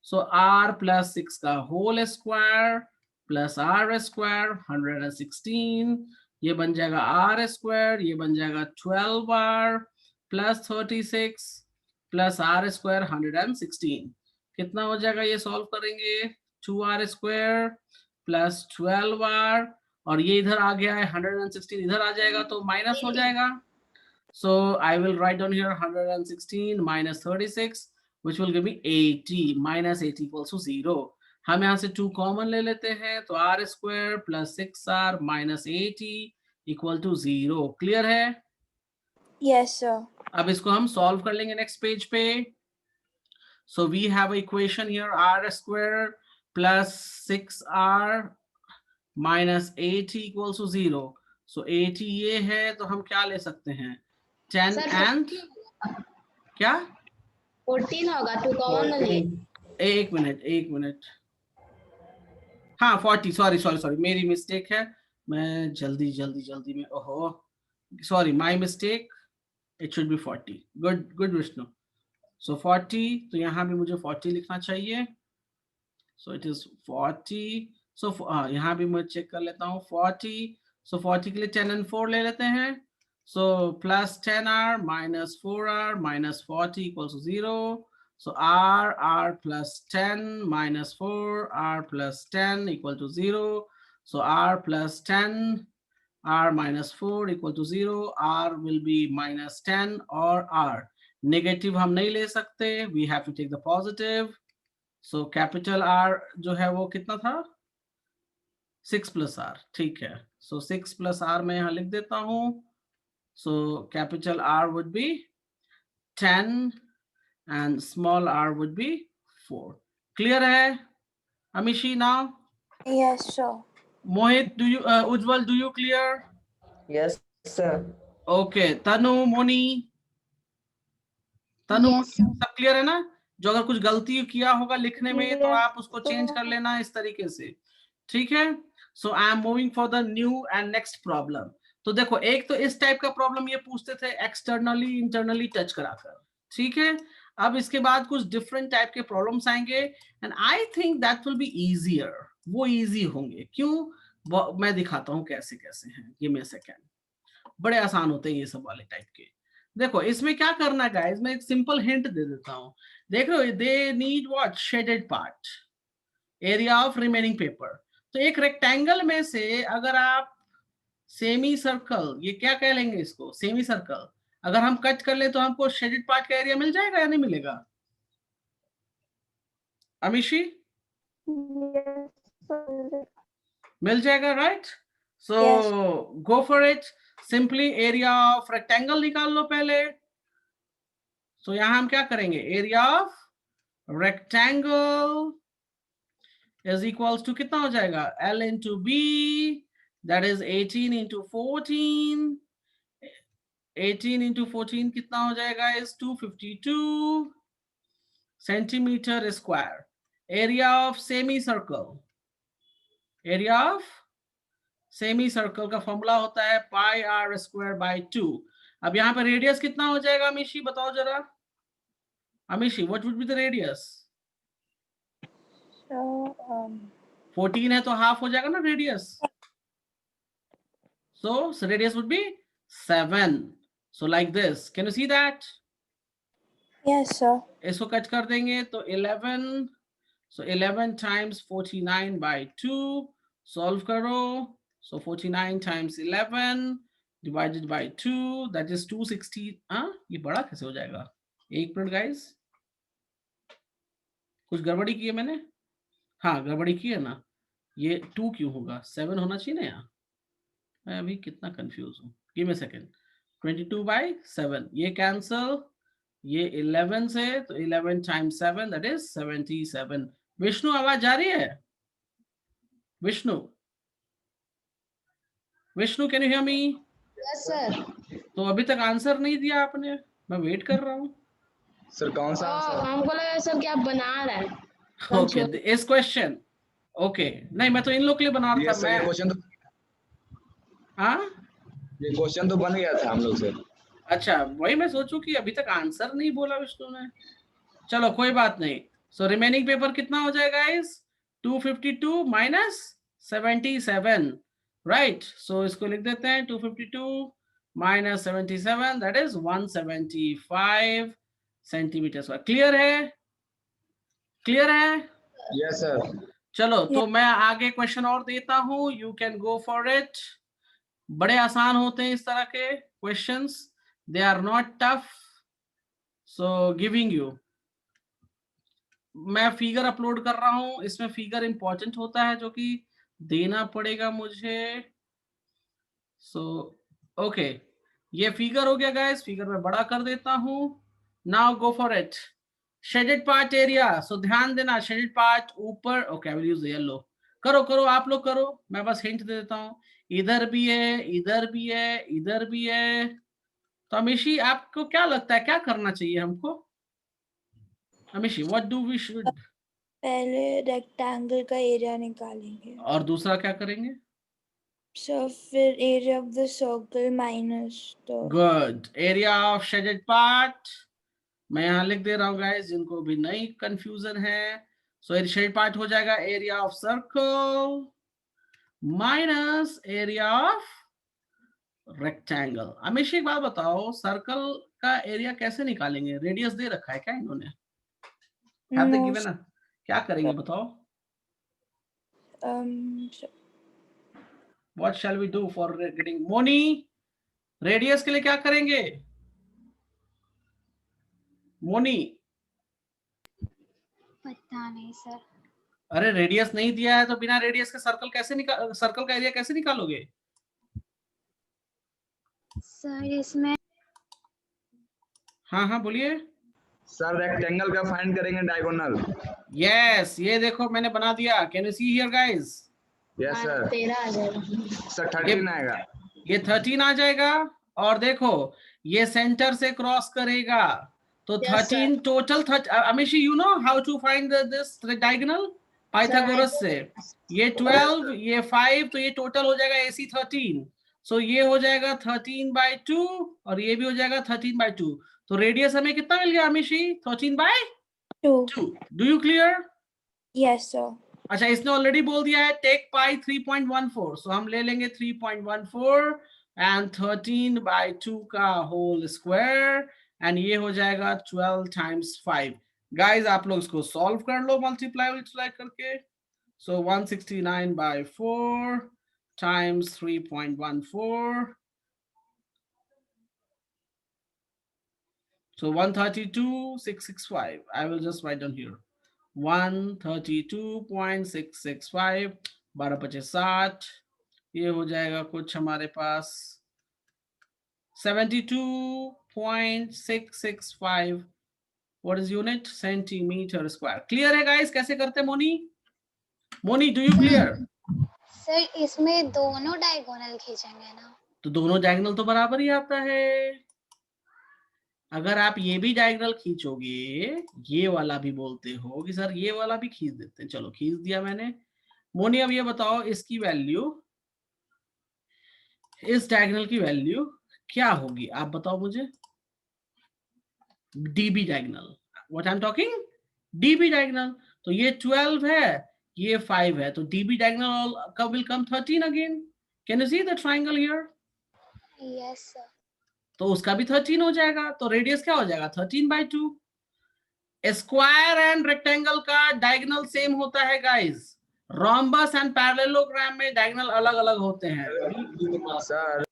सो r plus 6 का whole square plus r square 116, ये बन जाएगा r स्क्वायर, ये बन जाएगा 12r plus 36 plus r square 116, कितना हो जाएगा ये सॉल्व करेंगे, 2r स्क्वायर प्लस 12r, और ये इधर आ गया है 116 इधर आ जाएगा तो माइनस हो जाएगा. So I will write down here 116 minus 36, which will give me 80. Minus 80 equals to 0. हम यहाँ से 2 कॉमन ले लेते हैं, तो r square plus 6r minus 80 equal to 0. Clear है? Yes, sir. अब इसको हम सॉल्व कर लेंगे नेक्स्ट पेज पे. So we have an equation here, r square plus 6r minus 80 equals to 0. So 80 ये है, तो हम क्या ले सकते हैं, 10 Sir, and क्या, 14 होगा, 2 कॉमन ले. एक मिनट, हाँ 40, सॉरी मेरी मिस्टेक है, मैं जल्दी में, ओहो sorry, my mistake, it should be 40. Good Vishnu. So 40, तो यहाँ भी मुझे 40 लिखना चाहिए, सो इट इज 40. सो यहाँ भी मैं चेक कर लेता हूँ 40. सो 40 के लिए 10 and 4 ले लेते हैं. So plus 10r minus 4r minus 40 equals to 0. So r plus 10 minus 4r plus 10 equal to 0. So r plus 10 r minus 4 equal to 0. R will be minus 10 or r. Negative हम नहीं ले सकते. We have to take the positive. So capital R जो है वो कितना था, 6 plus r. ठीक है. So 6 plus r मैं यहाँ लिख देता हूँ. So capital R would be 10 and small r would be 4. Clear hai, Amishi now? Yes, sir. Mohit, do you, Ujjwal, do you clear? Yes, sir. Okay. Tanu, Moni? Tanu, Yes, sir. सब clear है ना? जो अगर कुछ गलती किया होगा लिखने में तो आप उसको चेंज कर लेना इस तरीके से, ठीक है। So I am moving for the new and next problem. तो देखो एक तो इस टाइप का प्रॉब्लम ये पूछते थे एक्सटर्नली इंटरनली टच कराकर, ठीक है। अब इसके बाद कुछ डिफरेंट टाइप के प्रॉब्लम्स आएंगे and I think that will be easier, वो इजी होंगे। क्यों, मैं दिखाता हूं कैसे कैसे हैं, गिव मी अ सेकंड। बड़े आसान होते हैं ये सब वाले टाइप के। देखो इसमें क्या करना है गाइस, मैं एक सिंपल हिंट दे देता हूं। देखो they need what, shaded part, area of remaining paper. तो एक रेक्टेंगल में से अगर आप सेमी सर्कल, ये क्या कह लेंगे इसको, सेमी सर्कल, अगर हम कट कर ले तो हमको शेडेड पार्ट का एरिया मिल जाएगा या नहीं मिलेगा? अमीशी मिल जाएगा, right? So go for it. Simply area of rectangle निकाल लो पहले। सो यहां हम क्या करेंगे, area of rectangle is equals to कितना हो जाएगा, L into B, that is 18 into 14, 18 into 14 कितना हो जाएगा, is 252 centimetre square. Area of semi circle, area of semi circle का फॉर्मूला होता है पाई आर स्क्वायर बाय 2। अब यहाँ पर रेडियस कितना हो जाएगा अमीशी, बताओ जरा। Amishi what would be the radius? 14 है तो हाफ हो जाएगा ना radius. So radius would be 7. So like this, can you see that? Yes, sir. इसको कट कर देंगे तो 11, so 11 times 49 by 2, solve करो, so 49 times 11 divided by 2, that is 260। हाँ ये बड़ा कैसे हो जाएगा, एक मिनट गाइस, कुछ गड़बड़ी की है मैंने, हाँ गड़बड़ी की है ना, ये 2 क्यों होगा, 7 होना चाहिए ना यहाँ, मैं अभी कितना कंफ्यूज हूँ, give me a second. 22 by 7, ये कैंसल, ये 11 से, तो 11 times 7 that is 77। विष्णु आवाज जा रही है? Vishnu, Vishnu can you hear me? Yes sir. तो अभी तक आंसर नहीं दिया आपने, मैं वेट कर रहा हूँ। सर कौन सा आंसर? हमको लगा सर कि आप बना रहे हैं। ओके इस क्वेश्चन, ओके नहीं मैं तो इन लोग के लिए बना रहा था। मैं क्वेश्चन तो, हाँ ये क्वेश्चन तो बन गया था हम लोग से। अच्छा, वही मैं सोचूं कि अभी तक आंसर नहीं बोला विष्णु ने। चलो कोई बात नहीं। सो रिमेनिंग पेपर कितना हो जाएगा इस 252 माइनस 77, राइट। सो इसको लिख देते हैं 252 minus 77 that is 175 centimetre square. Clear है, क्लियर है? Yes sir. चलो तो मैं आगे क्वेश्चन और देता हूं, you can go for it. बड़े आसान होते हैं इस तरह के questions, they are not tough. So giving you, मैं फिगर अपलोड कर रहा हूं, इसमें फिगर इंपॉर्टेंट होता है जो कि देना पड़ेगा मुझे। सो ओके ये फिगर हो गया गाइस, फिगर में बड़ा कर देता हूं। Now go for it. Shaded part area, so ध्यान देना शेडेड पार्ट ऊपर, okay I will use yellow. करो करो आप लोग करो, मैं बस हिंट दे देता हूं। इधर भी है, इधर भी है, इधर भी है। तो अमीशी आपको क्या लगता है क्या करना चाहिए हमको? Amishi what do we should? पहले रेक्टेंगल का एरिया निकालेंगे, और दूसरा क्या करेंगे? सो फिर area of the circle minus the good, area of shaded part. मैं यहाँ लिख दे रहा हूँ गाइस जिनको भी नई कंफ्यूजन है। सो शेडेड पार्ट हो जाएगा area of circle minus area of rectangle. हमेशा एक बात बताओ, सर्कल का एरिया कैसे निकालेंगे? रेडियस दे रखा है क्या इन्होंने? Have they given a, क्या करेंगे बताओ? What shall we do for getting Moni? Radius के लिए क्या करेंगे मोनी? पता नहीं सर। अरे रेडियस नहीं दिया है तो बिना रेडियस के सर्कल का एरिया कैसे निकालोगे? सर इसमें हाँ हाँ बोलिए। सर रेक्टेंगल का फाइंड करेंगे डायगोनल। यस ये देखो मैंने बना दिया, can you see here guys? Yes sir. 13 आ जाएगा सर 13 आएगा। ये 13 आ जाएगा। और देखो ये सेंटर से क्रॉस करेगा तो Yes, sir. 13 total 30 Amishi, you know how to find this diagonal Pythagoras से ये 12 ये 5 तो ये टोटल हो जाएगा AC 13 सो ये हो जाएगा 13/2 और ये भी हो जाएगा 13/2 तो रेडियस हमें कितना मिल गया अमिशी 13/2 do you clear Yes, sir. अच्छा इसने ऑलरेडी बोल दिया है टेक पाई 3.14 सो हम ले लेंगे 3.14 एंड 13/2 का होल स्क्वायर एंड ये हो जाएगा 12 times 5 गाइस आप लोग इसको सॉल्व कर लो मल्टीप्लाई करके सो 169/4 times 3.14 so 132,665 I will just write down here 132.665 12/5 ये हो जाएगा कुछ हमारे पास 72.665 what is unit centimeter square clear है guys कैसे करते हैं Moni do you clear sir इसमें दोनों डायगोनल खींचेंगे ना? तो दोनों डायगोनल तो बराबर ही आता है अगर आप ये भी डायगोनल खींचोगे ये वाला भी बोलते हो कि सर ये वाला भी खींच देते हैं चलो खींच दिया मैंने मोनी अब ये बताओ इसकी वैल्यू इस डायगोनल की वैल्यू क्या होगी आप बताओ मुझे dB diagonal what I am talking dB diagonal तो ये 12 है ये 5 है तो डीबी डायगोनल कब will come 13 again can you see the triangle here yes sir. तो उसका भी 13 हो जाएगा तो रेडियस क्या हो जाएगा 13/2 स्क्वायर एंड रेक्टेंगल का डायगोनल सेम होता है गाइस रोम्बस एंड पैरेललोग्राम में डायगोनल अलग अलग होते हैं सर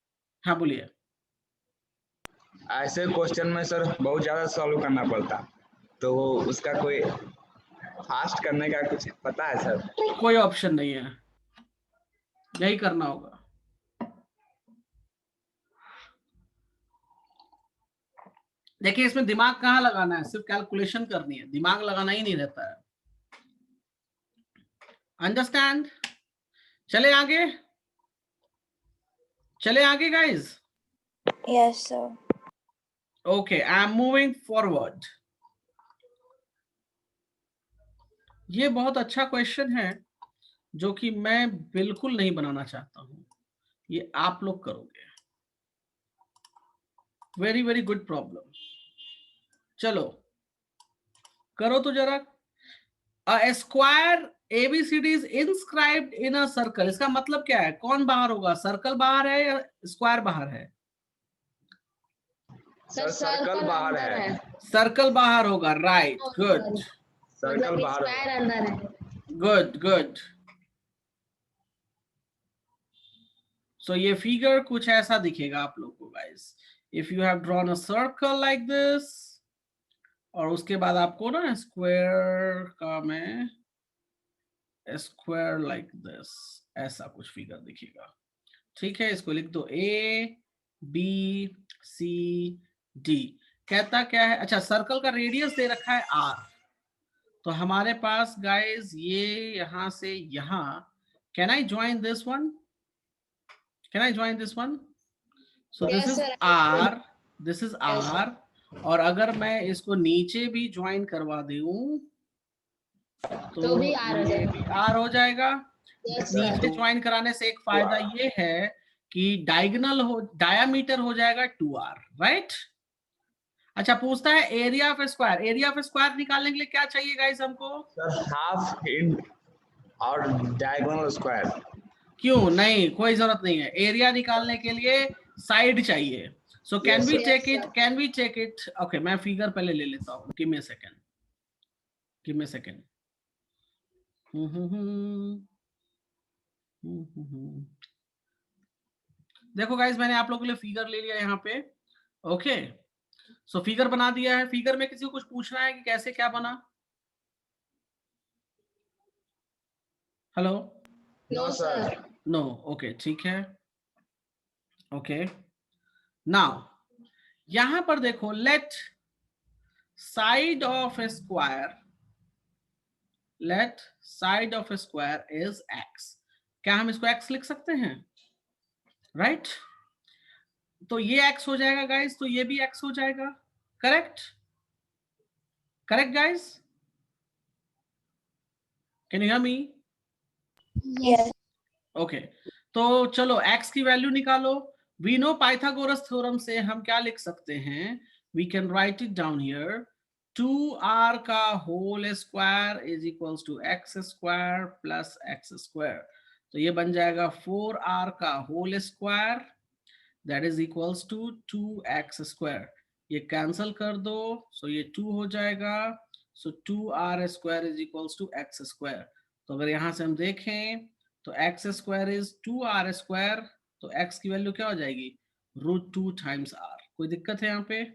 हाँ बोलिए ऐसे क्वेश्चन में सर बहुत ज्यादा सॉल्व करना पड़ता तो उसका कोई फास्ट करने का कुछ पता है सर कोई ऑप्शन नहीं है यही करना होगा देखिए इसमें दिमाग कहाँ लगाना है सिर्फ कैलकुलेशन करनी है दिमाग लगाना ही नहीं रहता है अंडरस्टैंड चले आगे guys Yes, sir. Okay I am moving forward ये बहुत अच्छा क्वेश्चन है जो कि मैं बिल्कुल नहीं बनाना चाहता हूं ये आप लोग करोगे वेरी वेरी गुड प्रॉब्लम चलो करो तो जरा a square ABCD is inscribed in a circle इसका मतलब क्या है कौन बाहर होगा सर्कल बाहर है या स्क्वायर बाहर है सर सर्कल बाहर है सर्कल बाहर होगा राइट गुड सर्कल मतलब बाहर स्क्वायर अंदर है. गुड सो ये फिगर कुछ ऐसा दिखेगा आप लोग को guys if you have drawn a circle like this और उसके बाद आपको ना स्क्वायर का में स्क्वायर लाइक दिस ऐसा कुछ फिगर दिखेगा ठीक है इसको लिख दो A B C D कहता क्या है अच्छा सर्कल का रेडियस दे रखा है R तो हमारे पास गाइस ये यहां से यहां can I join this one so Yes, this is sir. R और अगर मैं इसको नीचे भी ज्वाइन करवा दूं तो भी R हो ये जाएगा. भी R हो जाएगा Yes, sir. नीचे ज्वाइन कराने से एक फायदा ये है कि डायमीटर हो जाएगा 2R राइट अच्छा पूछता है एरिया ऑफ स्क्वायर निकालने के लिए क्या चाहिए गाइस हमको सर हाफ इन और डायगोनल स्क्वायर क्यों नहीं कोई जरूरत नहीं है एरिया निकालने के लिए साइड चाहिए so can we check it okay मैं फिगर पहले ले लेता हूँ गिव मी अ सेकंड देखो गाइस मैंने आप लोगों के लिए फिगर ले लिया यहाँ पे ओके सो फिगर बना दिया है फिगर में किसी को कुछ पूछना है कि कैसे क्या बना hello No, sir. No okay ठीक है ओके नाउ यहां पर देखो let side of a square is x क्या हम इसको x लिख सकते हैं राइट तो ये x हो जाएगा गाइस तो ये भी x हो जाएगा correct Correct, guys? Can you hear me? Yes. Okay. तो चलो x की वैल्यू निकालो. We know Pythagoras theorem से हम क्या लिख सकते हैं? We can write it down here. 2r का whole square is equals to x square plus x square. तो ये बन जाएगा 4r का whole square, that is equals to 2x square. ये कैंसल कर दो, so ये 2 हो जाएगा. So 2r square is equals to x square. तो अगर यहाँ से हम देखें तो x square is 2r square, तो x की वैल्यू क्या हो जाएगी? √2 times r. कोई दिक्कत है यहाँ पे?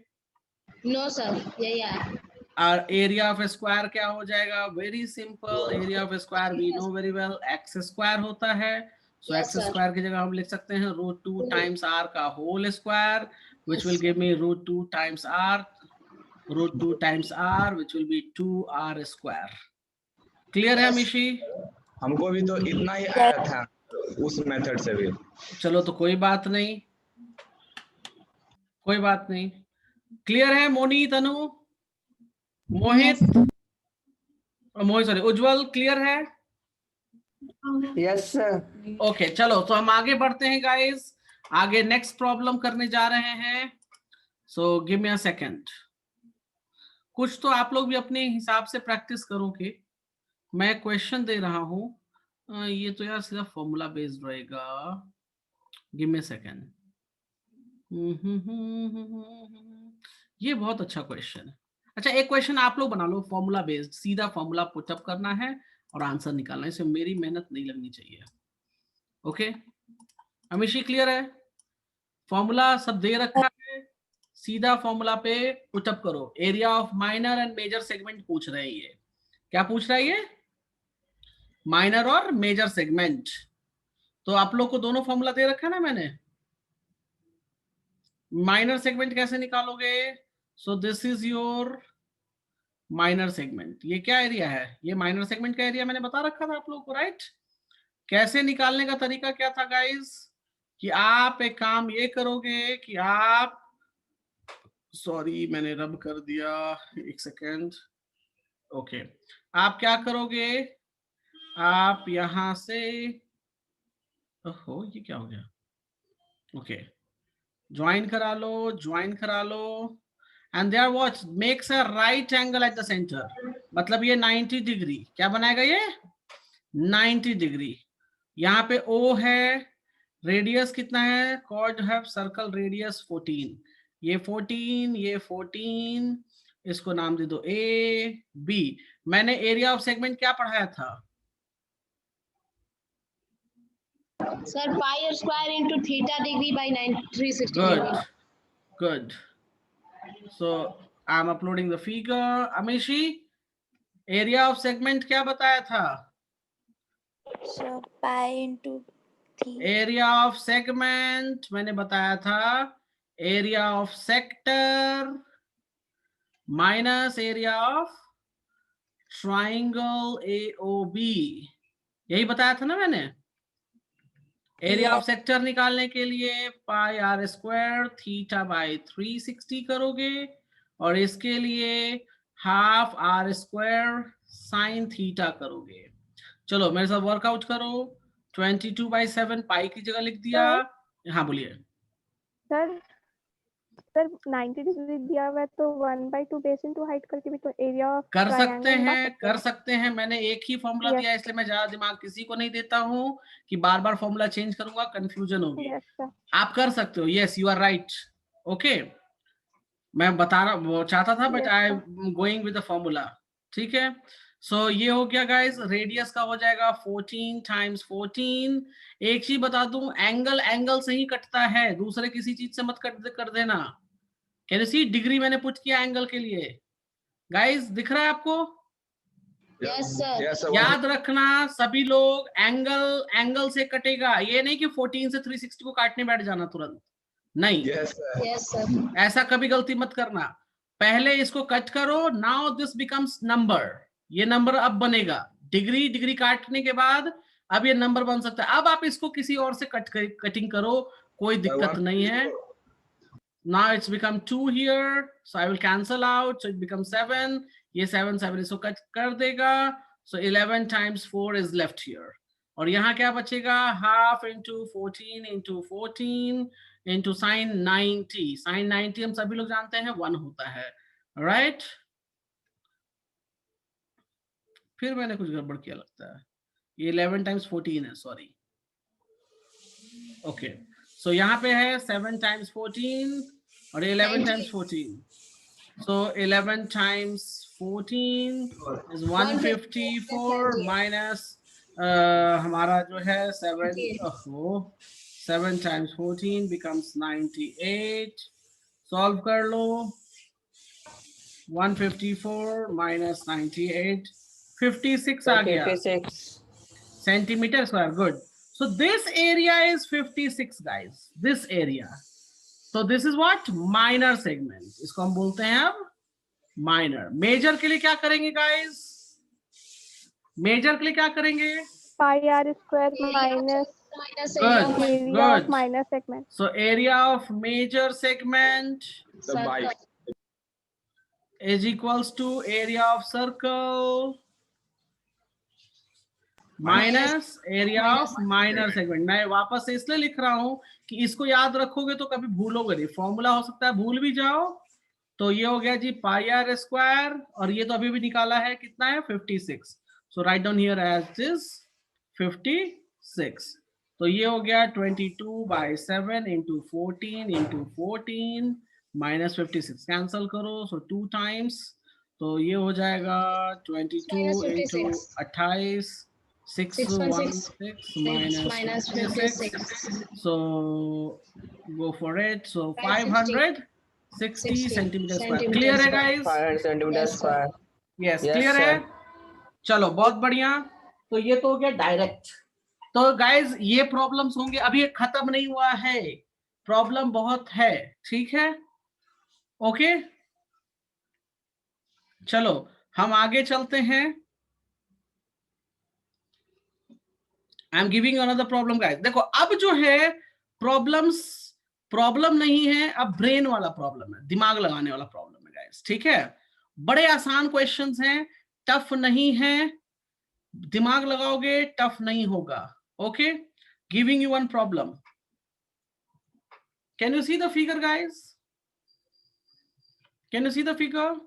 No, sir. यही है. Our area of a square क्या हो जाएगा? Very simple. Area of a square we know very well. x square होता है. So Yes, x sir. square की जगह हम लिख सकते हैं √2 times r का whole square, which will give me √2 times r, √2 times r, which will be 2r square. Clear है Yes. मिशी? हमको भी तो इतना ही आया था उस मेथड से भी. चलो तो कोई बात नहीं, कोई बात नहीं. क्लियर है मोनी, तनु, मोहित, मोहित सॉरी उज्जवल, क्लियर है? Yes, sir. ओके चलो तो हम आगे बढ़ते हैं गाइस. आगे नेक्स्ट प्रॉब्लम करने जा रहे हैं. So give me a second. कुछ तो आप लोग भी अपने हिसाब से प्रैक्टिस करोगे. मैं क्वेश्चन दे रहा हूं. ये तो यार सीधा फॉर्मूला बेस्ड रहेगा. Give me a second. ये बहुत अच्छा क्वेश्चन है. अच्छा एक क्वेश्चन आप लोग बना लो फॉर्मूला बेस्ड. सीधा फॉर्मूला पुटअप करना है और आंसर निकालना है. इसमें मेरी मेहनत नहीं लगनी चाहिए. ओके अमिशी, क्लियर है? फॉर्मूला सब दे रखा है, सीधा फॉर्मूला पे पुटअप करो. Area of minor and major segment पूछ रहे हैं. ये क्या पूछ रहा है? ये माइनर और मेजर सेगमेंट. तो आप लोग को दोनों फॉर्मूला दे रखा है ना मैंने. माइनर सेगमेंट कैसे निकालोगे? सो this is your minor segment. ये क्या एरिया है? ये माइनर सेगमेंट का एरिया मैंने बता रखा था आप लोगों को, राइट? कैसे निकालने का तरीका क्या था गाइस? कि आप एक काम ये करोगे कि आप, सॉरी मैंने रब कर दिया, एक सेकेंड. ओके आप क्या करोगे? आप यहां से, ओहो ये क्या हो गया? ओके ज्वाइन करा लो, ज्वाइन करा लो. And there what makes a right angle at the centre. मतलब ये 90 डिग्री क्या बनाएगा? ये 90 डिग्री. यहाँ पे O है, रेडियस कितना है? Chord have circle radius 14. ये 14, ये 14, इसको नाम दे दो A B. मैंने एरिया ऑफ सेगमेंट क्या पढ़ाया था? Sir, pi square into theta degree by 360 Good, degree. good. So I'm uploading the figure. Amishi, area of segment क्या बताया था? So pi into theta. Area of segment मैंने बताया था area of sector minus area of triangle AOB. यही बताया था ना मैंने. एरिया ऑफ सेक्टर निकालने के लिए पाई r स्क्वायर थीटा बाय 360 करोगे और इसके लिए half r square sine theta करोगे. चलो मेरे साथ वर्कआउट करो. 22/7 पाई की जगह लिख दिया. हाँ बोलिए. सर 90 डिग्री दिया हुआ है तो 1/2 बेस इनटू हाइट करके भी तो एरिया ऑफ कर सकते हैं. मैंने एक ही फॉर्मूला दिया इसलिए मैं ज्यादा दिमाग किसी को नहीं देता हूँ कि बार बार फॉर्मूला चेंज करूंगा, कंफ्यूजन होगी. Yes sir. आप कर सकते हो. Yes you are right. Okay मैं बता रहा वो चाहता था but I am going with the formula. ठीक है. सो ये हो गया गाइस. रेडियस का हो जाएगा 14 times 14. एक चीज बता दूं, एंगल से ही कटता है, दूसरे किसी चीज से मत कर देना. कैन यू सी डिग्री मैंने पुट किया एंगल के लिए. गाइस दिख रहा है आपको? Yes, sir. Yes, sir. याद रखना सभी लोग, एंगल से कटेगा. ये नहीं कि 14 से 360 को काटने बैठ जाना तुरंत. नहीं, Yes, sir. Yes, sir. ऐसा कभी गलती मत करना. पहले इसको कट करो. Now this becomes number. ये नंबर अब बनेगा. डिग्री काटने के बाद अब ये नंबर बन सकता है. अब आप इसको किसी और से कटिंग करो, कोई दिक्कत नहीं है. Now it's become 2 here, so I will cancel out, so it becomes 7. ये 7 7 इसको कट कर देगा, सो 11 times 4 is left here. और यहाँ क्या बचेगा, half into 14 into 14 into sine 90. Sine 90 हम सभी लोग जानते हैं 1 होता है, राइट? फिर मैंने कुछ गड़बड़ किया लगता है, ये 11 times 14 है, सॉरी. ओके, सो यहाँ पे है 7 times 14 और 11 times 14. So 11 times 14 is 154 minus हमारा जो है 7 times 14 becomes 98. Solve कर लो. 154 minus 98, 56 आ गया. 56. Centimeter square. Good. So this area is 56, guys. This area. So this is what? Minor segment. इसको हम बोलते हैं अब minor. Major के लिए क्या करेंगे guys? Major के लिए क्या करेंगे? pi r square minus Good. area of Good. minor segment. So area of major segment तो by is equals to area of circle minus area of minor segment. मैं वापस से इसलिए लिख रहा हूं कि इसको याद रखोगे तो कभी भूलोगे नहीं. फॉर्मूला हो सकता है भूल भी जाओ. तो ये हो गया जी पाई आर स्क्वायर, और ये तो अभी भी निकाला है, कितना है 56. So write down here as is 56. तो ये हो गया 22/7 इंटू 14 माइनस 56. कैंसल करो, सो 2 टाइम्स, तो ये हो जाएगा 22 into 28 616 minus 56. So go for it. So 560 centimeter square. Clear है guys? 500 centimeter square. Yes, Yes, clear sir. है. चलो बहुत बढ़िया. तो ये तो हो गया डायरेक्ट. तो गाइज ये प्रॉब्लम्स होंगे, अभी ये खत्म नहीं हुआ है, प्रॉब्लम बहुत है, ठीक है? ओके, चलो हम आगे चलते हैं. आई am giving another problem guys. देखो अब जो है प्रॉब्लम नहीं है, अब ब्रेन वाला प्रॉब्लम है, दिमाग लगाने वाला प्रॉब्लम है गाइस, ठीक है? बड़े आसान क्वेश्चंस हैं, टफ नहीं है, दिमाग लगाओगे टफ नहीं होगा. Okay, giving you one problem. Can you see the figure guys? Can you see the figure?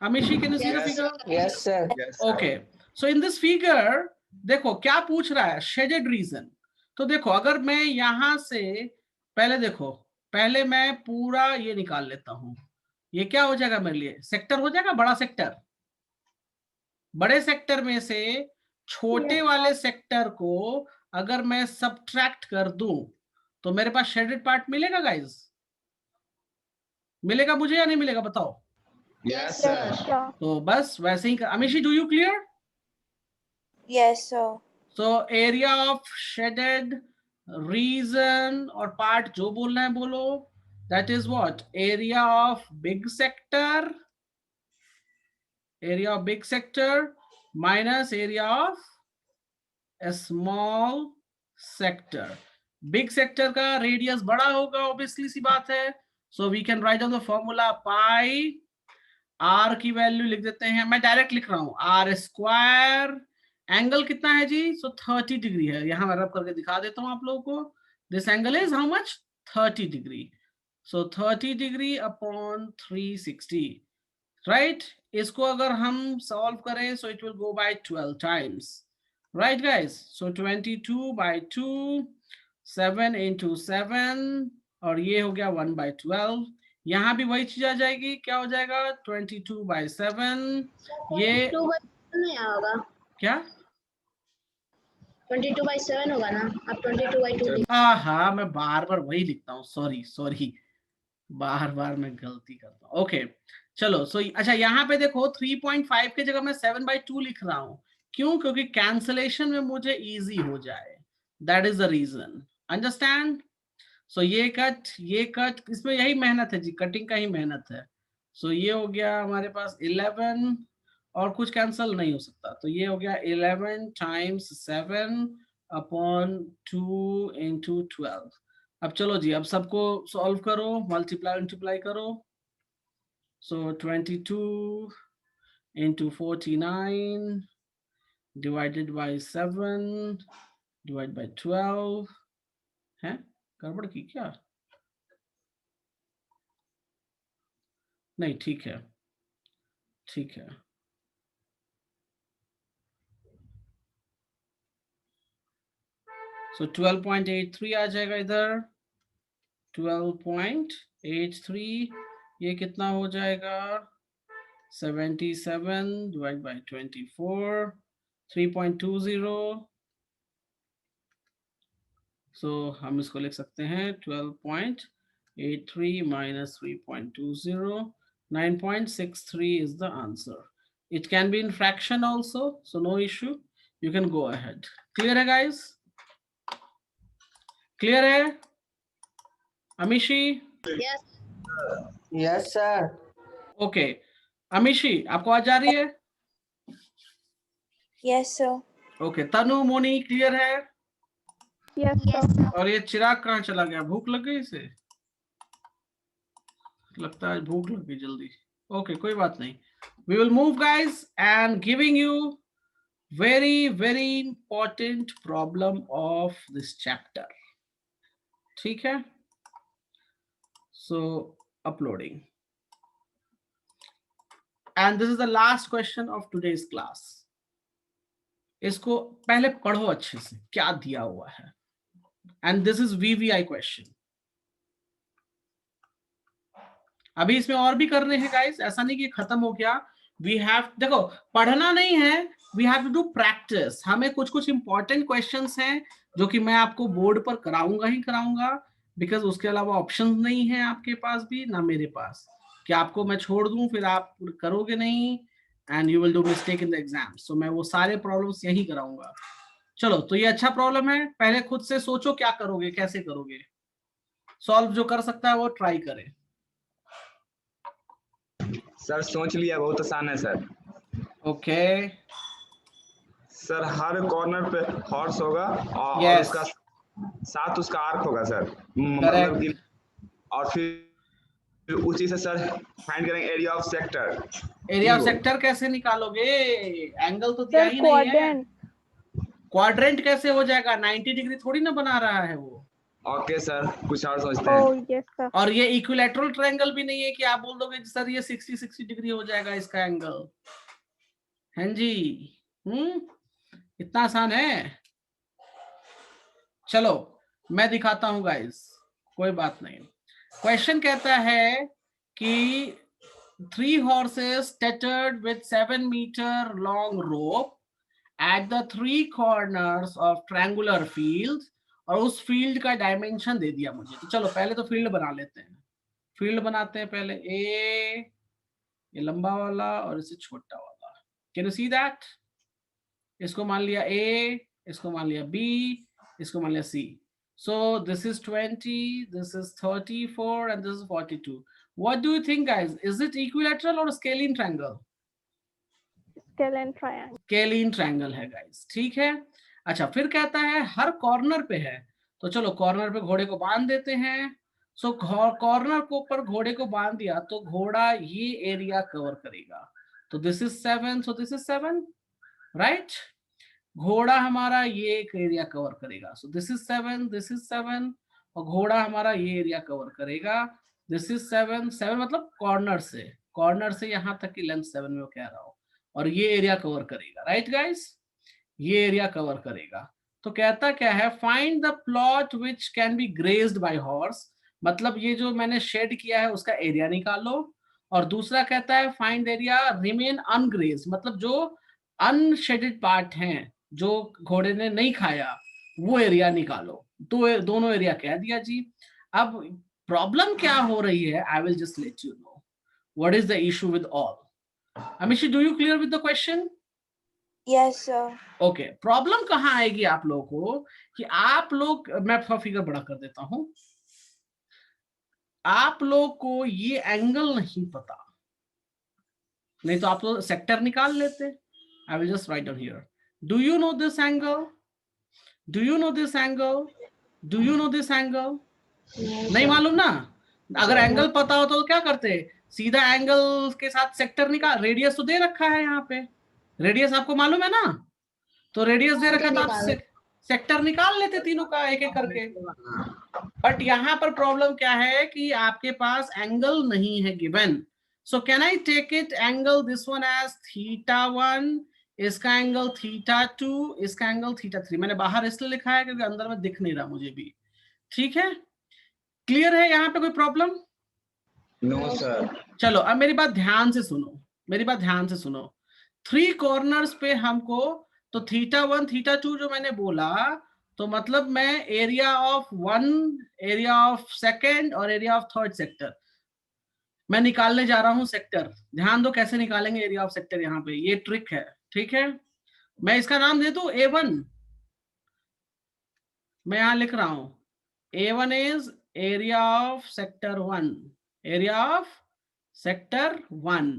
Amishi, can you see the figure? Yes, sir. yes, Okay. So in this figure, देखो क्या पूछ रहा है, shaded region. तो देखो अगर मैं यहां से पहले, देखो पहले मैं पूरा ये निकाल लेता हूं, ये क्या हो जाएगा मेरे लिए, सेक्टर हो जाएगा, बड़ा सेक्टर. बड़े सेक्टर में से छोटे वाले सेक्टर को अगर मैं सबट्रैक्ट कर दूं तो मेरे पास शेडेड पार्ट मिलेगा गाइस? मिलेगा मुझे या नहीं मिलेगा, बताओ? yes sir. Yeah. तो बस वैसे ही. Amishi, do you clear? Yes, sir. So area of shaded region और part जो बोलना है बोलो. That is what? Area of big sector. Area of big sector minus area of a small sector. Big sector का radius बड़ा होगा, obviously सी बात है. So we can write down the formula pi. R की वैल्यू लिख देते हैं, मैं डायरेक्ट लिख रहा हूं, R स्क्वायर. एंगल कितना है जी? सो 30 डिग्री है. यहां मैं रब करके दिखा देता हूं आप लोगों को. This angle is how much? 30 degree. So 30 degree upon 360, right? इसको अगर हम सॉल्व करें so it will go by 12 times, right guys? So 22/2, 7 into 7, और ये हो गया 1/12. यहाँ भी वही चीज आ जाएगी, क्या हो जाएगा 22/7. ये 22/7 नहीं होगा, क्या 22/7 होगा ना? आप 22/2 हाँ, मैं बार बार वही लिखता हूँ, सॉरी, बार मैं गलती करता हूँ. ओके चलो. सो अच्छा यहाँ पे देखो 3.5 की जगह मैं 7/2 लिख रहा हूँ. क्यों? क्योंकि कैंसलेशन में मुझे इजी हो जाए. That is the reason. Understand? So ये कट, इसमें यही मेहनत है जी, कटिंग का ही मेहनत है. सो ये हो गया हमारे पास 11, और कुछ कैंसल नहीं हो सकता. तो ये हो गया 11 times 7 upon 2 into 12. अब चलो जी, अब सबको सॉल्व करो, मल्टीप्लाई करो. So 22 into 49 divided by 7 divided by 12 है गड़बड़ की क्या? नहीं ठीक है, ठीक है। So 12.83 आ जाएगा इधर, 12.83 ये कितना हो जाएगा? 77 divided by 24, 3.20. So हम इसको लिख सकते हैं 12.83 minus 3.20, 9.63 is the answer. It can be in fraction also, so no issue. You can go ahead. Clear है guys? Clear है? Amishi? Yes. Yes, sir. Okay. Amishi, आपको आवाज आ रही है? Yes, sir. Okay. तनु, मोनी, clear है? Yes, sir. और ये चिराग कहाँ चला गया? भूख लग गई इसे? लगता है भूख लग गई जल्दी। ओके कोई बात नहीं। We will move guys and giving you very important problem of this chapter. ठीक है? So uploading. And this is the last question of today's class. इसको पहले पढ़ो अच्छे से क्या दिया हुआ है। And this is VVI question. अभी इसमें और भी करने हैं गाइस, ऐसा नहीं कि खत्म हो गया। वी हैव, देखो पढ़ना नहीं है, we have to do practice. हमें कुछ कुछ इंपॉर्टेंट क्वेश्चंस हैं जो कि मैं आपको बोर्ड पर कराऊंगा ही कराऊंगा, बिकॉज उसके अलावा ऑप्शन नहीं है आपके पास भी ना मेरे पास कि आपको मैं छोड़ दूं फिर आप करोगे नहीं and you will do mistake in the exam. So मैं वो सारे प्रॉब्लम्स यही कराऊंगा। चलो तो ये अच्छा प्रॉब्लम है, पहले खुद से सोचो क्या करोगे, कैसे करोगे। सॉल्व जो कर सकता है वो ट्राई करे। सर सोच लिया, बहुत आसान है सर। ओके सर हर कॉर्नर पे हॉर्स होगा और Yes. उसका साथ उसका आर्क होगा सर, Correct. मतलब कि और फिर उसी से सर फाइंड करेंगे area of sector. Area of sector कैसे निकालोगे? एंगल तो दिया Sir, ही नहीं है। quadrant. क्वाड्रेंट कैसे हो जाएगा? 90 डिग्री थोड़ी ना बना रहा है वो। ओके सर, कुछ और सोचते हैं। Oh, yes, sir. और ये इक्विलैटरल ट्रायंगल भी नहीं है कि आप बोल दोगे सर ये 60 डिग्री हो जाएगा इसका एंगल। हैं जी? इतना आसान है? चलो मैं दिखाता हूं गाइस, कोई बात नहीं। क्वेश्चन कहता है कि 3 horses tethered with 7 meter long rope at the 3 corners of triangular field, और उस फील्ड का डायमेंशन दे दिया मुझे। तो चलो पहले तो फील्ड बना लेते हैं। फील्ड बनाते हैं पहले। ए ये लंबा वाला और इसे छोटा वाला। Can you see that? इसको मान लिया ए, इसको मान लिया बी, इसको मान लिया सी। So this is 20, this is 34 and this is 42. What do you think guys? Is it equilateral or scalene triangle? Scalene triangle. Scalene triangle है गाइस, ठीक है। अच्छा फिर कहता है हर कॉर्नर पे है, तो चलो कॉर्नर पे घोड़े को बांध देते हैं। सो कॉर्नर को पर घोड़े को बांध दिया तो घोड़ा ये एरिया कवर करेगा। तो this is 7, so this is 7 right. घोड़ा हमारा ये एक एरिया कवर करेगा। सो दिस इज 7, दिस इज 7, और घोड़ा हमारा ये एरिया कवर करेगा। दिस इज 7, 7 मतलब कॉर्नर से यहाँ तक की लेंथ 7 में कह रहा हूँ, और ये एरिया कवर करेगा। राइट गाइस, ये एरिया कवर करेगा। तो कहता क्या है, find the plot which can be grazed bye horse, मतलब ये जो मैंने शेड किया है उसका एरिया निकालो। और दूसरा कहता है फाइंड एरिया रिमेन अनग्रेज, मतलब जो अनशेडेड पार्ट हैं जो घोड़े ने नहीं खाया वो एरिया निकालो। तो दोनों एरिया कह दिया जी। अब प्रॉब्लम क्या हो रही है, I will just let you know what is the issue with all. Amishi, do you clear with the question? Yes, sir. Okay. Problem कहाँ आएगी आप लोगों को कि आप लोग, मैं फिगर बड़ा कर देता हूं, आप लोग को ये एंगल नहीं पता, नहीं तो आप लोग सेक्टर निकाल लेते। I will just write down here. Do you know this angle? Do you know this angle? Do you know this angle? नहीं मालूम ना? अगर एंगल पता हो तो क्या करते, सीधा एंगल के साथ सेक्टर निकाल, रेडियस तो दे रखा है यहाँ पे, रेडियस आपको मालूम है ना, तो रेडियस दे रखा था, आप सेक्टर निकाल लेते तीनों का एक एक करके। बट यहाँ पर प्रॉब्लम क्या है कि आपके पास एंगल नहीं है given. So can I take it angle this one as θ1, इसका एंगल θ2, इसका एंगल θ3। मैंने बाहर इसलिए लिखा है क्योंकि अंदर में दिख नहीं रहा मुझे भी। ठीक है, क्लियर है यहाँ पे कोई प्रॉब्लम? No sir. चलो अब मेरी बात ध्यान से सुनो, मेरी बात ध्यान से सुनो। 3 कॉर्नर्स पे हमको, तो θ1 θ2 जो मैंने बोला, तो मतलब मैं area of 1, area of second और एरिया ऑफ थर्ड सेक्टर मैं निकालने जा रहा हूं सेक्टर। ध्यान दो कैसे निकालेंगे एरिया ऑफ सेक्टर, यहाँ पे ये ट्रिक है। ठीक है, मैं इसका नाम दे दूं A1, मैं यहां लिख रहा हूं A1 is area of sector 1, area of sector 1।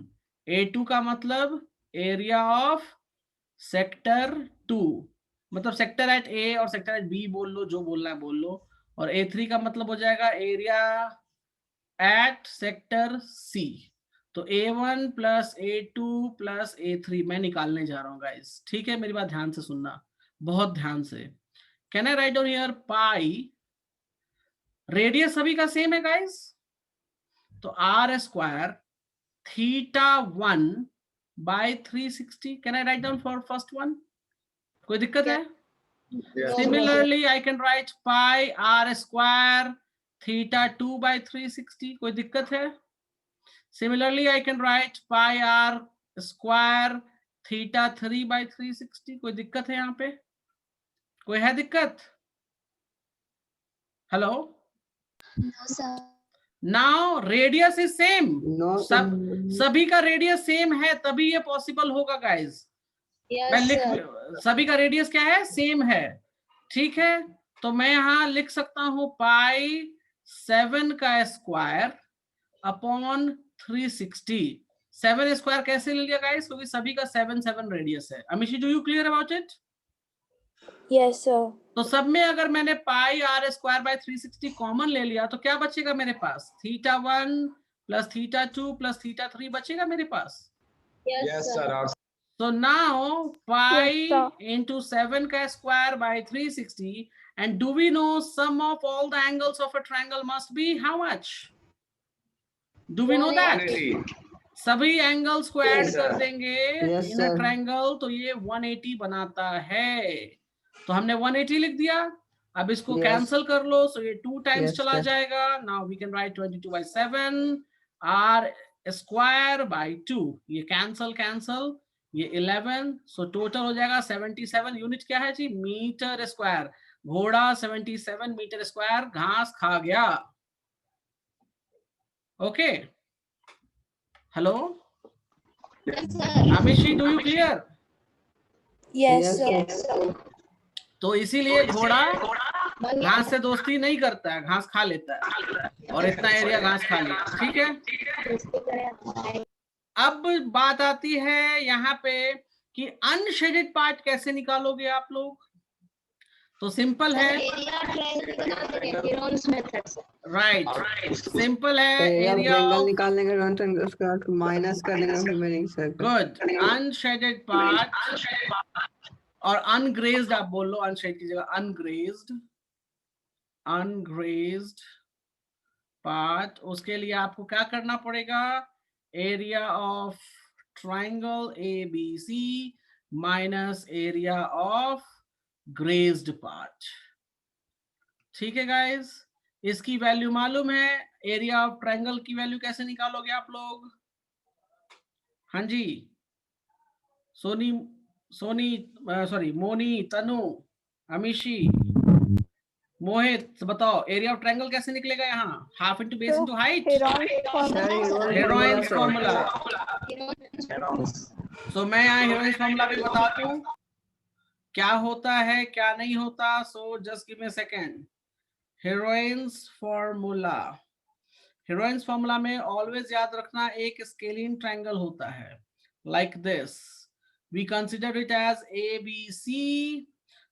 A2 का मतलब एरिया ऑफ सेक्टर 2, मतलब सेक्टर एट ए और सेक्टर एट बी बोल लो, जो बोलना है बोल लो। और A3 का मतलब हो जाएगा एरिया एट सेक्टर सी। तो A1 plus A2 plus A3 मैं निकालने जा रहा हूँ गाइस। ठीक है, मेरी बात ध्यान से सुनना, बहुत ध्यान से। Can I right down here pi, radius सभी का सेम है गाइस, तो R square θ1 by 360। Can I write down for first one? कोई दिक्कत है? Similarly, I can write pi R square θ2 by 360। कोई दिक्कत है? Similarly, I can write pi R square θ3 by 360। कोई दिक्कत है यहाँ पे? कोई है दिक्कत? Hello? No, sir. Now radius is same। No, सभी का रेडियस सेम है तभी ये पॉसिबल होगा गाइस। मैं लिख, सभी का रेडियस क्या है? सेम है। ठीक है, तो मैं यहां लिख सकता हूं पाई 7 का स्क्वायर अपॉन 360। 7 स्क्वायर कैसे ले लिया गाइस? क्योंकि सभी का 7 रेडियस है। Amishi, do you clear about it? Yes, sir. तो सब में अगर मैंने pi R square by 360 common ले लिया तो क्या बचेगा मेरे पास? θ1 प्लस θ2 प्लस θ3 बचेगा मेरे पास। Yes sir. So now pi Yes, sir. into 7 का square by 360, and do we know sum of all the angles of a triangle must be how much? Do we know that? 180। सभी angles को add कर देंगे Yes, इन अ sir. Triangle तो ये 180 बनाता है। तो हमने 180 लिख दिया। अब इसको Yes. कैंसिल कर लो, सो ये 2 टाइम्स Yes, चला sir. जाएगा। Now we can write 22 by 7 R square by 2, ये कैंसल, ये 11, सो टोटल हो जाएगा 77। यूनिट क्या है जी? Metre square. घोड़ा 77 मीटर स्क्वायर घास खा गया। Okay, hello Amishi, do you clear? Yes, Yes, sir. sir. तो इसीलिए घोड़ा घास से दोस्ती नहीं करता है, घास खा लेता है, और इतना एरिया घास खा लिया। ठीक है, अब बात आती है यहाँ पे कि अनशेडेड पार्ट कैसे निकालोगे आप लोग? तो सिंपल है, राइट, सिंपल है। Area of area triangle of, निकालने के रॉन्ग ट्रायंगल उसका माइनस कर देंगे remaining circle. Good, unshielded part और अनग्रेज्ड आप बोल लो, अनशेड की जगह अनग्रेज्ड पार्ट। उसके लिए आपको क्या करना पड़ेगा? Area of triangle ABC minus area of grazed part. ठीक है गाइस, इसकी वैल्यू मालूम है? एरिया ऑफ ट्रायंगल की वैल्यू कैसे निकालोगे आप लोग? हाँ जी, सोनी सॉरी मोनी, तनु, अमिशी, मोहित, बताओ एरिया ऑफ ट्रायंगल कैसे निकलेगा? यहाँ half into base into height, Heron's formula. So मैं यहाँ हेरोइन्स फॉर्मूला भी बता दूं क्या होता है क्या नहीं होता। So just give me a second. Heron's formula में ऑलवेज याद रखना एक स्केलिंग ट्रायंगल होता है like this. We consider it as ABC।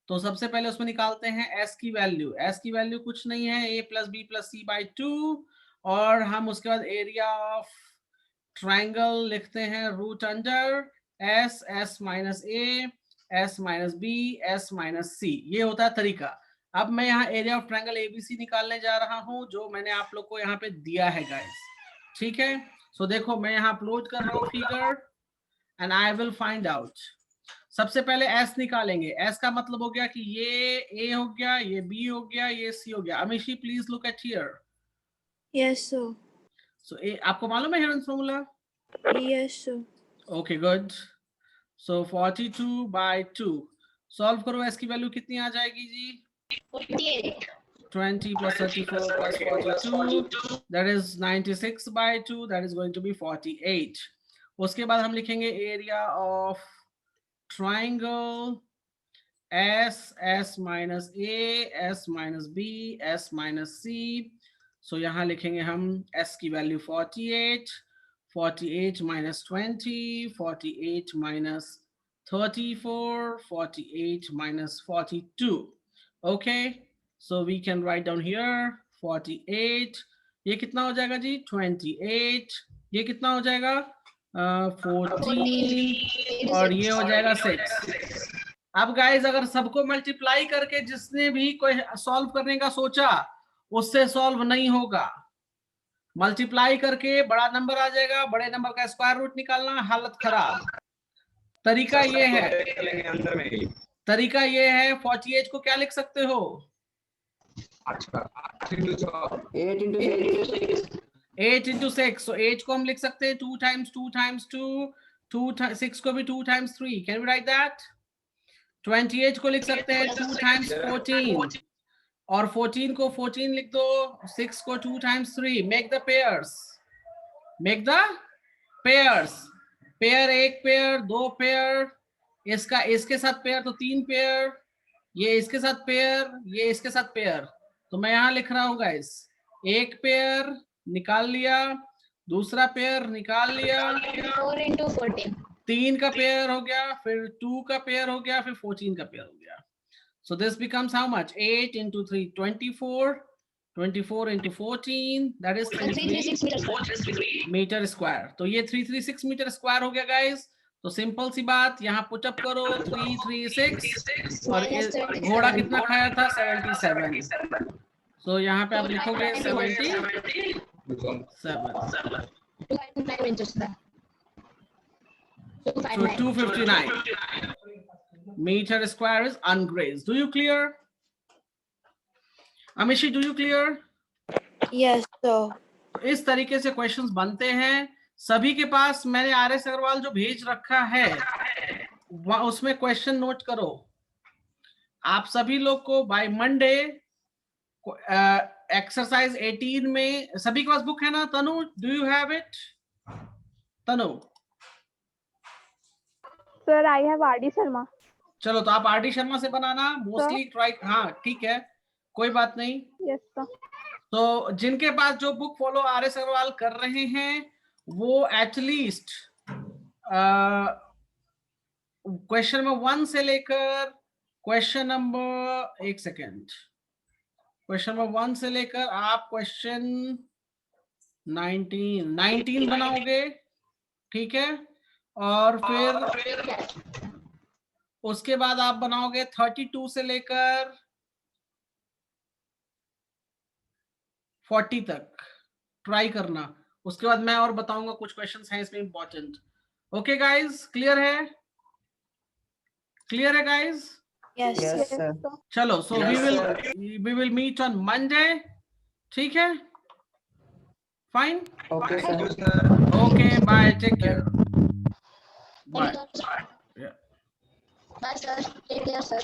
तो सबसे पहले उसमें निकालते हैं S की वैल्यू। S की वैल्यू कुछ नहीं है, A + B + C/2, और हम उसके बाद एरिया ऑफ ट्राइंगल लिखते हैं root under s, s minus a, s minus b, s minus c. ये होता है तरीका। अब मैं यहाँ एरिया ऑफ ट्राइंगल एबीसी निकालने जा रहा हूँ, जो मैंने आप लोग को यहाँ पे दिया है गाइस। ठीक है, सो देखो मैं यहाँ अपलोड कर रहा हूँ figure and I will find out. सबसे पहले एस निकालेंगे। एस का मतलब हो गया कि ये ए हो गया, ये बी हो गया, ये सी हो गया। Amishi please look at here. Yes, sir. So ए आपको मालूम है Heron formula? Yes, sir. Okay good. So 42 by 2 solve करो। एस की वैल्यू कितनी आ जाएगी जी? 48. 20 plus 34 plus 42, that is 96 by 2, that is going to be 48. उसके बाद हम लिखेंगे area of triangle S, S minus A, S minus B, S minus C. So यहाँ लिखेंगे हम S की value 48, 48 minus 20, 48 minus 34, 48 minus 42. Okay, so we can write down here 48. ये कितना हो जाएगा जी? 28. ये कितना हो जाएगा? 14 और ये हो जाएगा 6. अब गाइस अगर सबको मल्टीप्लाई करके जिसने भी कोई सॉल्व करने का सोचा उससे सॉल्व नहीं होगा। मल्टीप्लाई करके बड़ा नंबर आ जाएगा, बड़े नंबर का स्क्वायर रूट निकालना, हालत खराब। तरीका ये है, अंदर में ही तरीका ये है। 48 को क्या लिख सकते हो? 8 into 6. 8 into 6. So 8 को हम लिख सकते हैं 2 times 2 times 2, 6 को भी 2 times 3. Can we write that? 28 को लिख सकते हैं 2 times 14 और 14 को 14 लिख दो, 6 को 2 times 3. Make the pairs. Make the pairs. Pair, एक पेयर, दो पेयर, इसका इसके साथ पेयर तो 3 पेयर, ये इसके साथ पेयर, ये इसके साथ पेयर। तो मैं यहाँ लिख रहा हूँ गाइस, एक पेयर निकाल लिया, दूसरा पेयर निकाल लिया, 4 into 14. 3 का पेयर हो गया, फिर 2 का पेयर हो गया, फिर 14 का पेयर हो गया। So this becomes how much? 8 into 3, 24. 24 into 14, that is 336 meter square. तो ये 336 मीटर स्क्वायर हो गया गाइस। तो सिंपल सी बात, यहाँ पुटअप करो 336 और घोड़ा कितना खाया था? 77. तो यहाँ पे आप लिखोगे 77. 259 inches. So 259 meter square is ungrazed. Do you clear? Amishi, do you clear? Yes, sir. इस तरीके से क्वेश्चंस बनते हैं। सभी के पास मैंने RS अग्रवाल जो भेज रखा है उसमें क्वेश्चन नोट करो। आप सभी लोग को बाय मंडे एक्सरसाइज 18 में सभी के पास बुक है ना? Tanu, do you have it? Tanu? Sir I have RD Sharma. चलो तो आप RD शर्मा से बनाना मोस्टली ट्राई। हाँ ठीक है, कोई बात नहीं। Yes sir. तो जिनके पास जो बुक फॉलो RS अग्रवाल कर रहे हैं वो एटलीस्ट क्वेश्चन नंबर 1 से लेकर question number 1 second, question number 1 से लेकर आप क्वेश्चन 19 बनाओगे, ठीक है? और फिर उसके बाद आप बनाओगे 32 से लेकर 40 तक, ट्राई करना। उसके बाद मैं और बताऊंगा कुछ क्वेश्चंस हैं इसमें इंपॉर्टेंट। ओके गाइस, क्लियर है? क्लियर है guys? Yes, Yes, sir. sir. चलो, so we will meet on Monday, ठीक है? Fine, Okay, sir. Okay, bye, take care, bye. Bye, sir. Take care, sir.